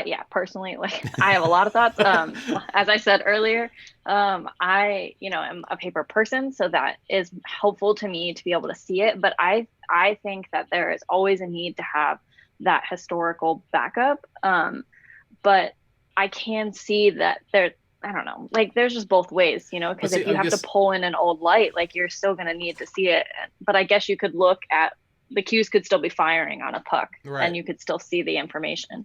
Yeah, personally, like I have a lot of thoughts. As I said earlier, I, am a paper person, so that is helpful to me to be able to see it. But I think that there is always a need to have that historical backup. But I can see that I don't know, like there's just both ways, you know, because if you have to pull in an old light, like you're still going to need to see it. But I guess you could look at the cues could still be firing on a puck, right, and you could still see the information.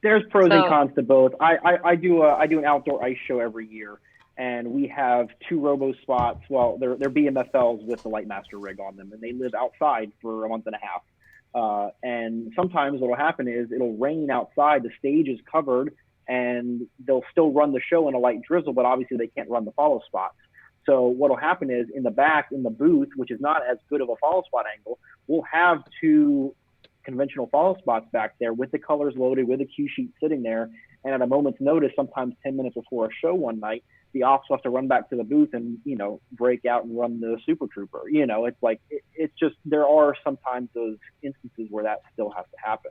There's pros and cons to both. I do an outdoor ice show every year, and we have 2 robo spots. Well, they're BMFLs with the Lightmaster rig on them, and they live outside for a month and a half. And sometimes what'll happen is it'll rain outside, the stage is covered, and they'll still run the show in a light drizzle, but obviously they can't run the follow spots. So what'll happen is in the back, in the booth, which is not as good of a follow spot angle, we'll have 2 conventional follow spots back there with the colors loaded, with a cue sheet sitting there. And at a moment's notice, sometimes 10 minutes before a show one night, the ops will have to run back to the booth and, you know, break out and run the Super Trooper. You know, it's like, it's just, there are sometimes those instances where that still has to happen.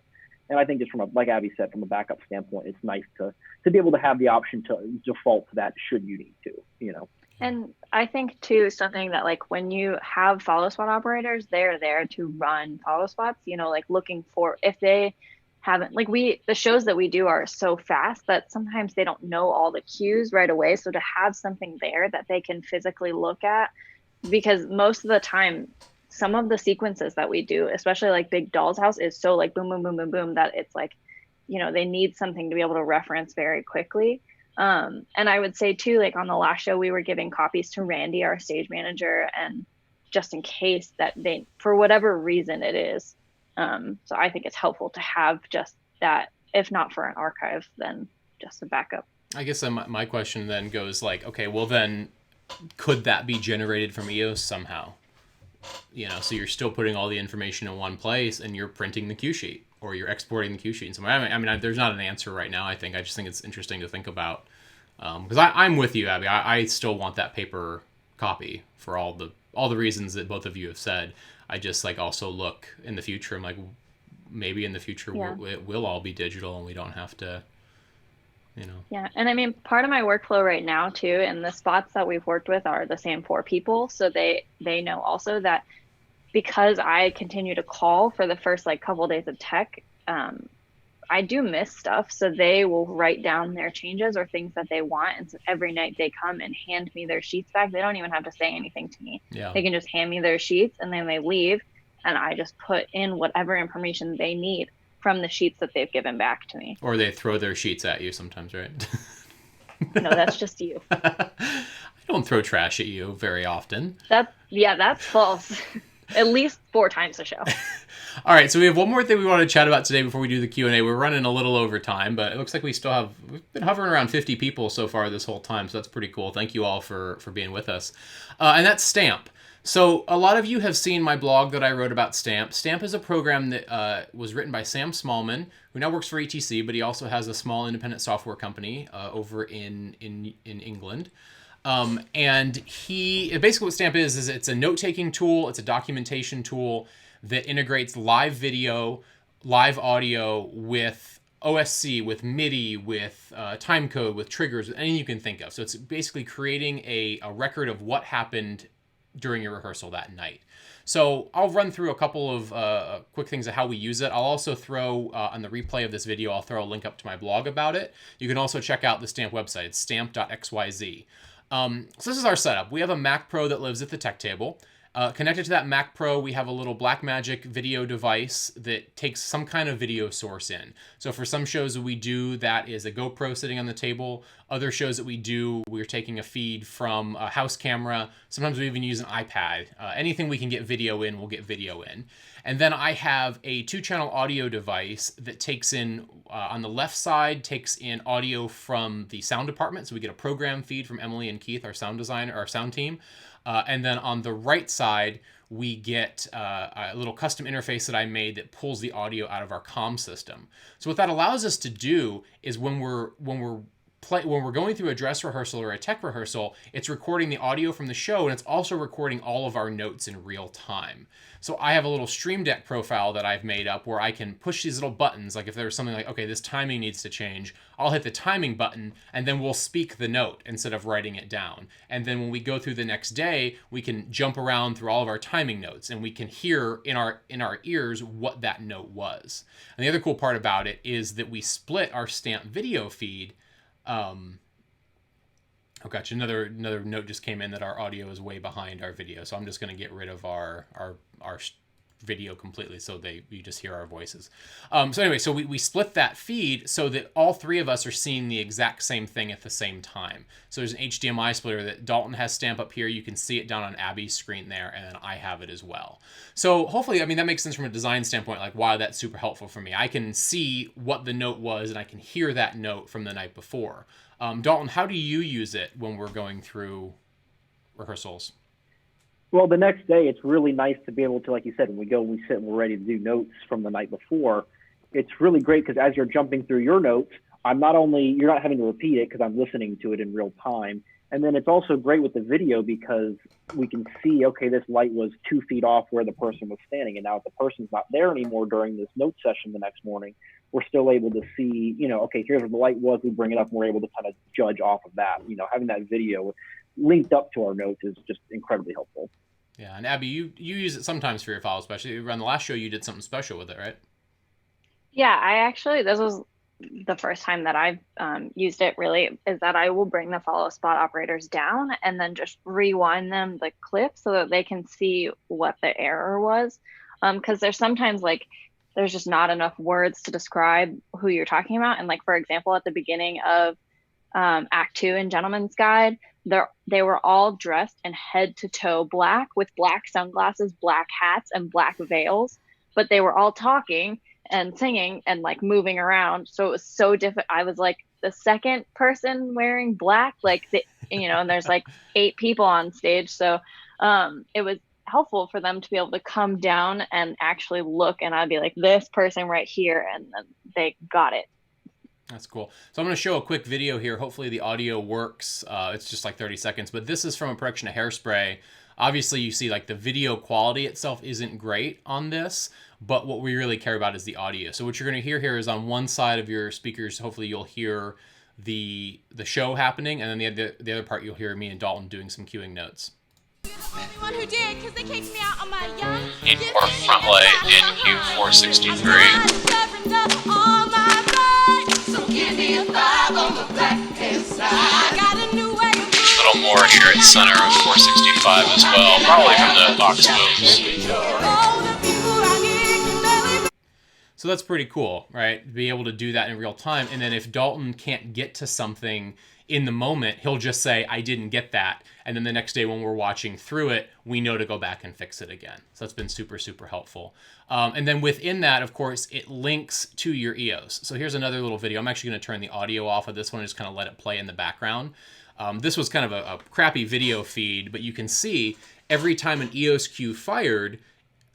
And I think just from a, like Abby said, from a backup standpoint, it's nice to be able to have the option to default to that should you need to, you know. And I think too, something that like when you have follow spot operators, they're there to run follow spots, you know, like looking for, if they haven't, like the shows that we do are so fast that sometimes they don't know all the cues right away. So to have something there that they can physically look at, because most of the time, some of the sequences that we do, especially like Big Doll's House, is so like boom, boom, boom, boom, boom, that it's like, you know, they need something to be able to reference very quickly. And I would say too, like on the last show, we were giving copies to Randy, our stage manager, and just in case that they, for whatever reason it is. So I think it's helpful to have just that, if not for an archive, then just a backup. I guess my question then goes like, okay, well then could that be generated from EOS somehow? You know, so you're still putting all the information in one place and you're printing the cue sheet or you're exporting the cue sheet. So I mean, there's not an answer right now. I just think it's interesting to think about because I'm with you, Abby. I still want that paper copy for all the reasons that both of you have said. I just like also look in the future. I'm like, maybe in the future it will all be digital and we don't have to, you know. Yeah, and I mean, part of my workflow right now too, and the spots that we've worked with are the same 4 people, so they know also that because I continue to call for the first like couple of days of tech, I do miss stuff, so they will write down their changes or things that they want, and so every night they come and hand me their sheets back. They don't even have to say anything to me. Yeah. They can just hand me their sheets and then they leave, and I just put in whatever information they need from the sheets that they've given back to me. Or they throw their sheets at you sometimes, right? No, that's just you. I don't throw trash at you very often. That's false. At least 4 times a show. All right, so we have one more thing we want to chat about today before we do the Q&A. We're running a little over time, but it looks like we've been hovering around 50 people so far this whole time, so that's pretty cool. Thank you all for being with us. And that's Stamp. So a lot of you have seen my blog that I wrote about Stamp. Stamp is a program that was written by Sam Smallman, who now works for ETC, but he also has a small independent software company over in England. And basically what Stamp is it's a note-taking tool, it's a documentation tool that integrates live video, live audio with OSC, with MIDI, with timecode, with triggers, with anything you can think of. So it's basically creating a record of what happened during your rehearsal that night. So I'll run through a couple of quick things of how we use it. I'll also throw, on the replay of this video, I'll throw a link up to my blog about it. You can also check out the Stamp website. It's stamp.xyz. So this is our setup. We have a Mac Pro that lives at the tech table. Connected to that Mac Pro, we have a little Blackmagic video device that takes some kind of video source in. So for some shows that we do, that is a GoPro sitting on the table. Other shows that we do, we're taking a feed from a house camera. Sometimes we even use an iPad. Anything we can get video in, we'll get video in. And then I have a 2-channel audio device that takes in, on the left side, takes in audio from the sound department. So we get a program feed from Emily and Keith, our sound designer, our sound team. And then on the right side, we get a little custom interface that I made that pulls the audio out of our comm system. So what that allows us to do is when we're going through a dress rehearsal or a tech rehearsal, it's recording the audio from the show, and it's also recording all of our notes in real time. So I have a little Stream Deck profile that I've made up where I can push these little buttons. Like if there's something like, okay, this timing needs to change, I'll hit the timing button and then we'll speak the note instead of writing it down. And then when we go through the next day, we can jump around through all of our timing notes and we can hear in our ears what that note was. And the other cool part about it is that we split our Stamp video feed Oh, gotcha. Another note just came in that our audio is way behind our video, so I'm just going to get rid of our video completely so you just hear our voices. So anyway, so we split that feed so that all three of us are seeing the exact same thing at the same time. So there's an HDMI splitter that Dalton has stamped up here. You can see it down on Abby's screen there, and I have it as well. So hopefully, I mean, that makes sense from a design standpoint, like why that's super helpful for me. I can see what the note was, and I can hear that note from the night before. Dalton, how do you use it when we're going through rehearsals? Well, the next day, it's really nice to be able to, like you said, when we go and we sit and we're ready to do notes from the night before, it's really great because as you're jumping through your notes, you're not having to repeat it because I'm listening to it in real time. And then it's also great with the video because we can see, okay, this light was 2 feet off where the person was standing. And now if the person's not there anymore during this note session the next morning, we're still able to see, okay, here's where the light was. We bring it up and we're able to kind of judge off of that. Having that video linked up to our notes is just incredibly helpful. Yeah, and Abby, you use it sometimes for your files, especially around the last show you did something special with it, right? Yeah, this was the first time that I've used it really, is that I will bring the follow spot operators down and then just rewind them the clip so that they can see what the error was. Because there's sometimes there's just not enough words to describe who you're talking about. And for example, at the beginning of Act 2 in Gentleman's Guide, they were all dressed in head to toe black with black sunglasses, black hats, and black veils, but they were all talking and singing and moving around. So it was so different. I was the second person wearing black, and there's 8 people on stage. So it was helpful for them to be able to come down and actually look, and I'd be like, this person right here, and then they got it. That's cool. So I'm going to show a quick video here. Hopefully the audio works. It's just 30 seconds, but this is from a production of Hairspray. Obviously you see the video quality itself isn't great on this, but what we really care about is the audio. So what you're going to hear here is on one side of your speakers, hopefully you'll hear the show happening, and then the other part you'll hear me and Dalton doing some cueing notes. Need more front light in Q463. A little more here at center of 465 as well, probably from the box moves. So that's pretty cool, right? To be able to do that in real time. And then if Dalton can't get to something in the moment, he'll just say, I didn't get that. And then the next day when we're watching through it, we know to go back and fix it again. So that's been super, super helpful. And then within that, of course, it links to your EOS. So here's another little video. I'm actually going to turn the audio off of this one and just kind of let it play in the background. This was kind of a crappy video feed, but you can see every time an EOS cue fired,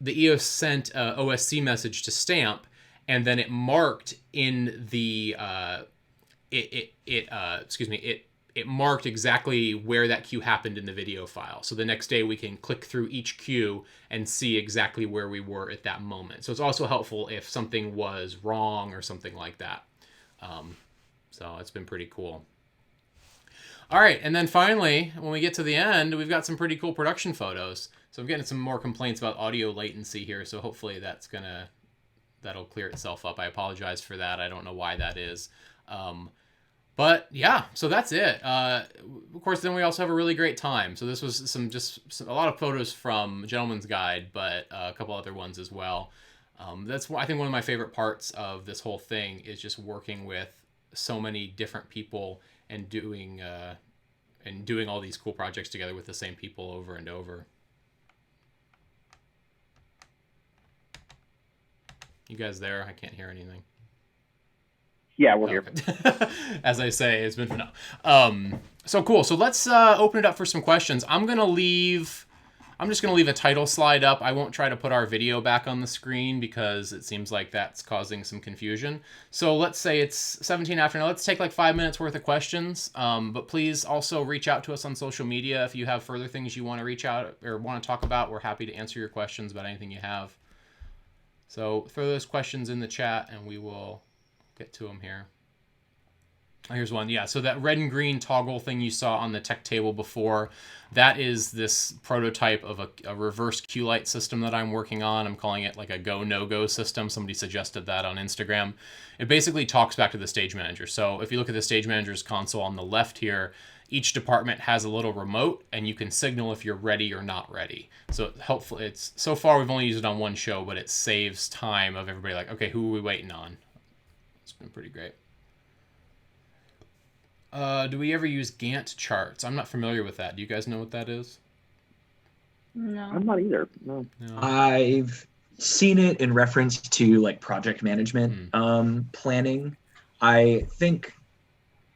the EOS sent a OSC message to Stamp, and then it marked in the it marked exactly where that cue happened in the video file. So the next day we can click through each cue and see exactly where we were at that moment. So it's also helpful if something was wrong or something like that. So it's been pretty cool. All right, and then finally, when we get to the end, we've got some pretty cool production photos. So I'm getting some more complaints about audio latency here, so hopefully that'll clear itself up. I apologize for that. I don't know why that is. But yeah, so that's it. Of course, then we also have a really great time. So this was a lot of photos from Gentleman's Guide, but a couple other ones as well. That's I think one of my favorite parts of this whole thing is just working with so many different people and doing all these cool projects together with the same people over and over. You guys there? I can't hear anything. Yeah, we're here. As I say, it's been fun. So cool. So let's open it up for some questions. I'm just going to leave a title slide up. I won't try to put our video back on the screen because it seems like that's causing some confusion. So let's say it's 17 after now. Let's take 5 minutes worth of questions. But please also reach out to us on social media if you have further things you want to reach out or want to talk about. We're happy to answer your questions about anything you have. So throw those questions in the chat and we will get to them here. Here's one. Yeah, so that red and green toggle thing you saw on the tech table before, that is this prototype of a reverse cue light system that I'm working on. I'm calling it a go, no-go system. Somebody suggested that on Instagram. It basically talks back to the stage manager. So if you look at the stage manager's console on the left here, each department has a little remote, and you can signal if you're ready or not ready. So hopefully, it's so far we've only used it on one show, but it saves time of everybody like, okay, who are we waiting on? It's been pretty great. Do we ever use Gantt charts? I'm not familiar with that. Do you guys know what that is? No. I'm not either. No. I've seen it in reference to like project management planning. I think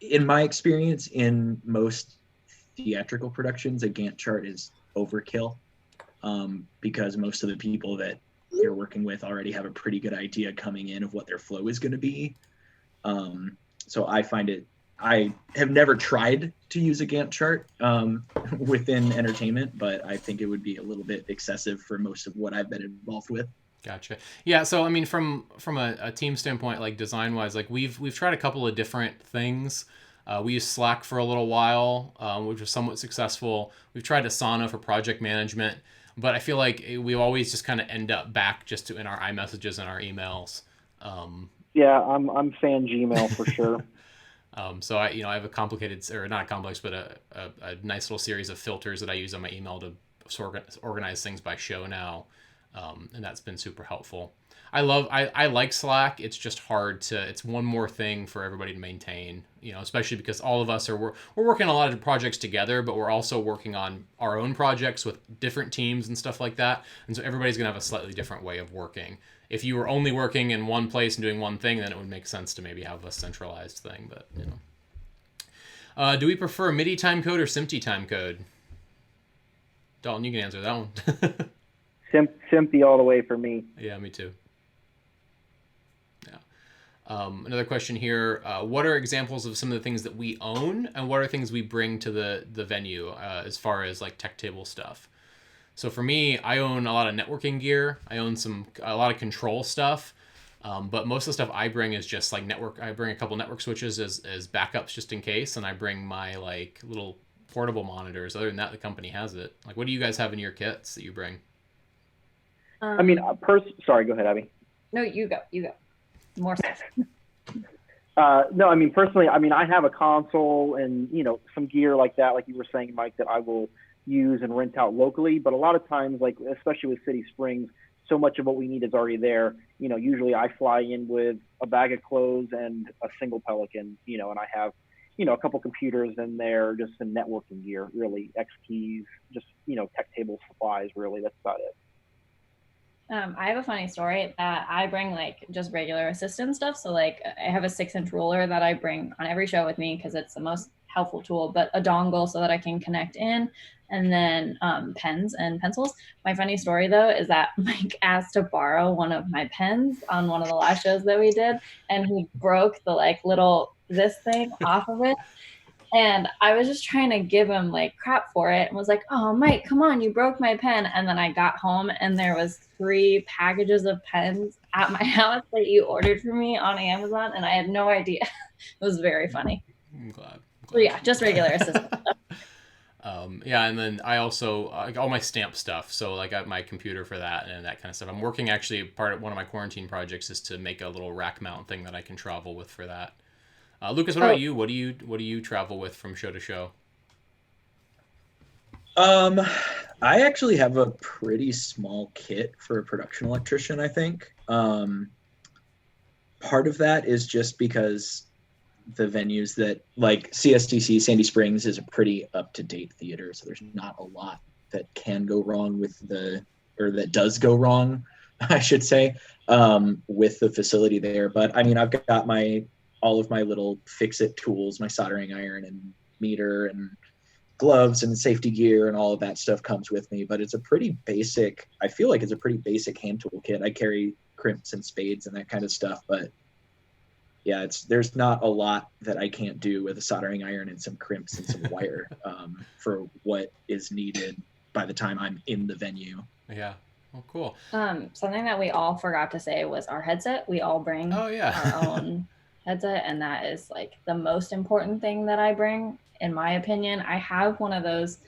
in my experience in most theatrical productions, a Gantt chart is overkill because most of the people that you're working with already have a pretty good idea coming in of what their flow is going to be. So I have never tried to use a Gantt chart within entertainment, but I think it would be a little bit excessive for most of what I've been involved with. Gotcha. Yeah. So I mean, from a team standpoint, like design wise, like we've tried a couple of different things. We used Slack for a little while, which was somewhat successful. We've tried Asana for project management, but I feel like we always just kind of end up back just in our iMessages and our emails. Yeah, I'm fan Gmail for sure. So I have a complicated, or not complex, but a nice little series of filters that I use on my email to organize things by show now. And that's been super helpful. I like Slack. It's just hard it's one more thing for everybody to maintain, especially because all of us we're working on a lot of projects together, but we're also working on our own projects with different teams and stuff like that. And so everybody's going to have a slightly different way of working. If you were only working in one place and doing one thing, then it would make sense to maybe have a centralized thing, but do we prefer MIDI timecode or SMPTE timecode? Dalton, you can answer that one. SMPTE all the way for me. Yeah, me too. Yeah. Another question here. What are examples of some of the things that we own, and what are things we bring to the venue as far as like tech table stuff? So for me, I own a lot of networking gear. I own a lot of control stuff. But most of the stuff I bring is just like network. I bring a couple network switches as backups just in case, and I bring my like little portable monitors. Other than that, the company has it. Like, what do you guys have in your kits that you bring? I mean, sorry, go ahead, Abby. No, you go. More stuff. No, I mean, personally, I have a console and, some gear like that, like you were saying, Mike, that I will use and rent out locally. But a lot of times, like, especially with City Springs, so much of what we need is already there. Usually I fly in with a bag of clothes and a single Pelican, and I have, a couple computers in there, just some networking gear, really, X keys, just, tech table supplies, really. That's about it. I have a funny story that I bring like just regular assistant stuff. So like I have a 6-inch ruler that I bring on every show with me because it's the most helpful tool, but a dongle so that I can connect in, and then pens and pencils. My funny story though is that Mike asked to borrow one of my pens on one of the last shows that we did, and he broke the like little this thing off of it. And I was just trying to give him like crap for it and was like, oh, Mike, come on, you broke my pen. And then I got home and there was 3 packages of pens at my house that you ordered for me on Amazon. And I had no idea. It was very funny. I'm glad. So yeah, just regular assistant stuff. Yeah, and then I also like all my stamp stuff. So like I have my computer for that and that kind of stuff. I'm working actually, one of my quarantine projects is to make a little rack mount thing that I can travel with for that. Lucas, what about you? What do you travel with from show to show? I actually have a pretty small kit for a production electrician, I think. Part of that is just because the venues that, like CSDC, Sandy Springs is a pretty up-to-date theater, so there's not a lot that can go wrong that does go wrong, I should say, with the facility there. But I mean, I've got all of my little fix-it tools, my soldering iron and meter and gloves and safety gear and all of that stuff comes with me. But it's a pretty basic, I feel like it's a pretty basic hand tool kit. I carry crimps and spades and that kind of stuff. But yeah, there's not a lot that I can't do with a soldering iron and some crimps and some wire for what is needed by the time I'm in the venue. Yeah. Oh, cool. Something that we all forgot to say was our headset. We all bring our own headset, and that is like the most important thing that I bring, in my opinion. I have one of those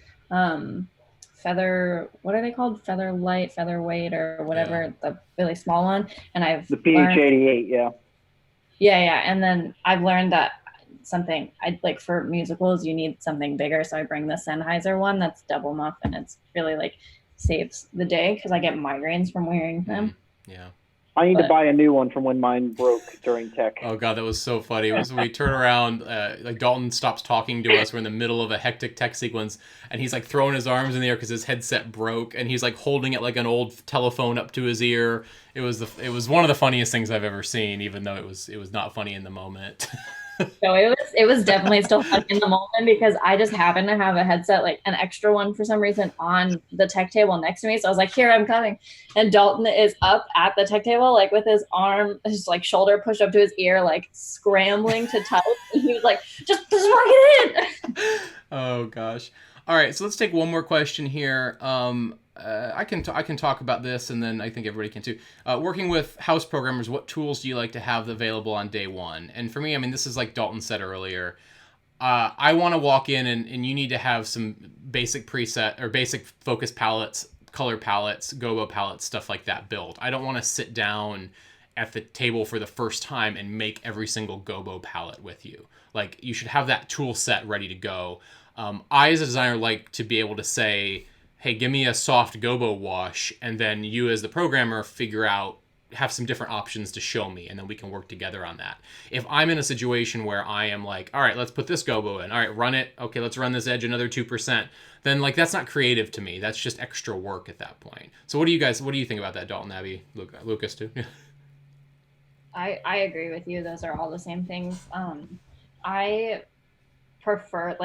feather, what are they called? Featherweight or whatever, the really small one. And I've the PH88, yeah. Yeah. And then I've learned that something I like for musicals. You need something bigger, so I bring the Sennheiser one that's double muff, and it's really like saves the day because I get migraines from wearing them. Yeah. I need to buy a new one from when mine broke during tech. Oh god, that was so funny. It was when we turn around, like Dalton stops talking to us. We're in the middle of a hectic tech sequence, and he's like throwing his arms in the air because his headset broke, and he's like holding it like an old telephone up to his ear. It was one of the funniest things I've ever seen, even though it was not funny in the moment. So it was definitely still fun in the moment because I just happened to have a headset, like an extra one for some reason, on the tech table next to me. So I was like, here, I'm coming. And Dalton is up at the tech table, like with his arm, his like shoulder pushed up to his ear, like scrambling to type. And he was like, just plug it in. Oh gosh. All right, so let's take one more question here. I can talk about this, and then I think everybody can too. Working with house programmers, what tools do you like to have available on day one? And for me, I mean, this is like Dalton said earlier. I want to walk in, and you need to have some basic preset or basic focus palettes, color palettes, gobo palettes, stuff like that built. I don't want to sit down at the table for the first time and make every single gobo palette with you. Like, you should have that tool set ready to go. I, as a designer, like to be able to say, hey, give me a soft gobo wash, and then you as the programmer have some different options to show me, and then we can work together on that. If I'm in a situation where I am like, all right, let's put this gobo in, all right, run it, okay, let's run this edge another 2%, then like that's not creative to me. That's just extra work at that point. So what do you think about that, Dalton, Abby, Lucas too? I agree with you. Those are all the same things. I prefer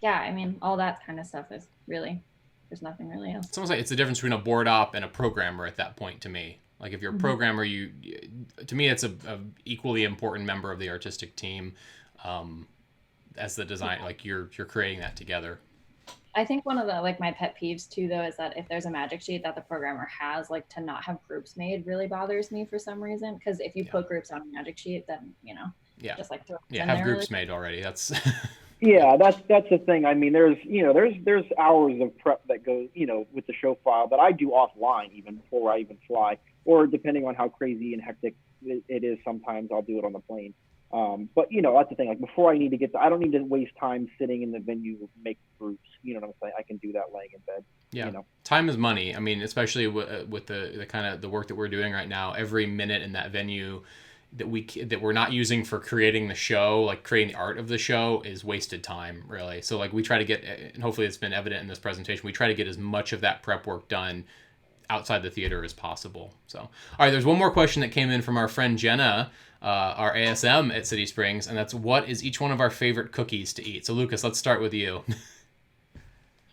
I mean, all that kind of stuff is really, there's nothing really else. It's almost like it's the difference between a board op and a programmer at that point to me. Like if you're a programmer, to me, it's a equally important member of the artistic team as the design. Like you're creating that together. I think one of the my pet peeves too, though, is that if there's a magic sheet that the programmer has, to not have groups made really bothers me for some reason. Because if you put groups on a magic sheet, then just throw it in have there groups made already. That's Yeah, that's the thing. I mean, there's hours of prep that goes, with the show file that I do offline even before I even fly, or depending on how crazy and hectic it is, sometimes I'll do it on the plane. But that's the thing. Like before I need to I don't need to waste time sitting in the venue making groups. You know what I'm saying? I can do that laying in bed. Yeah, time is money. I mean, especially with the kind of the work that we're doing right now. Every minute in that venue that we're not using for creating the show, like creating the art of the show, is wasted time, really. So we try to get, and hopefully it's been evident in this presentation, we try to get as much of that prep work done outside the theater as possible. So, all right, there's one more question that came in from our friend Jenna, our ASM at City Springs, and that's, what is each one of our favorite cookies to eat? So Lucas, let's start with you.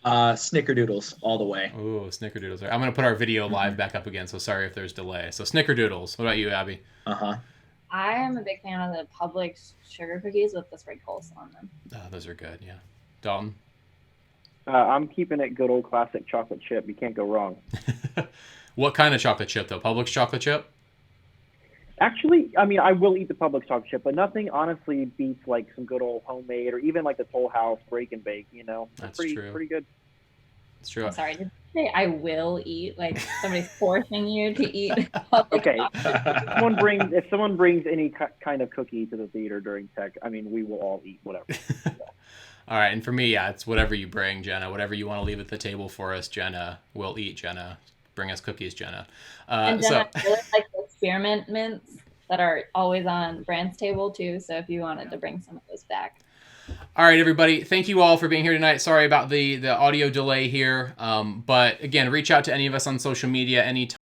Snickerdoodles all the way. Ooh, Snickerdoodles. I'm going to put our video live back up again, so sorry if there's delay. So Snickerdoodles. What about you, Abby? I am a big fan of the Publix sugar cookies with the sprinkles on them. Oh, those are good, yeah. Dalton? I'm keeping it good old classic chocolate chip. You can't go wrong. What kind of chocolate chip, though? Publix chocolate chip? Actually, I mean, I will eat the Publix chocolate chip, but nothing honestly beats some good old homemade, or even the Toll House break and bake. That's pretty true. good. It's true. I'm sorry, did you say I will eat? Somebody's forcing you to eat? Okay. If someone brings any kind of cookie to the theater during tech, I mean, we will all eat whatever. All right, and for me, it's whatever you bring, Jenna. Whatever you want to leave at the table for us, Jenna, we'll eat, Jenna. Bring us cookies, Jenna. And Jenna, I really like the spearmint mints that are always on Brand's table, too. So if you wanted to bring some of those back. All right, everybody. Thank you all for being here tonight. Sorry about the audio delay here. But again, reach out to any of us on social media anytime.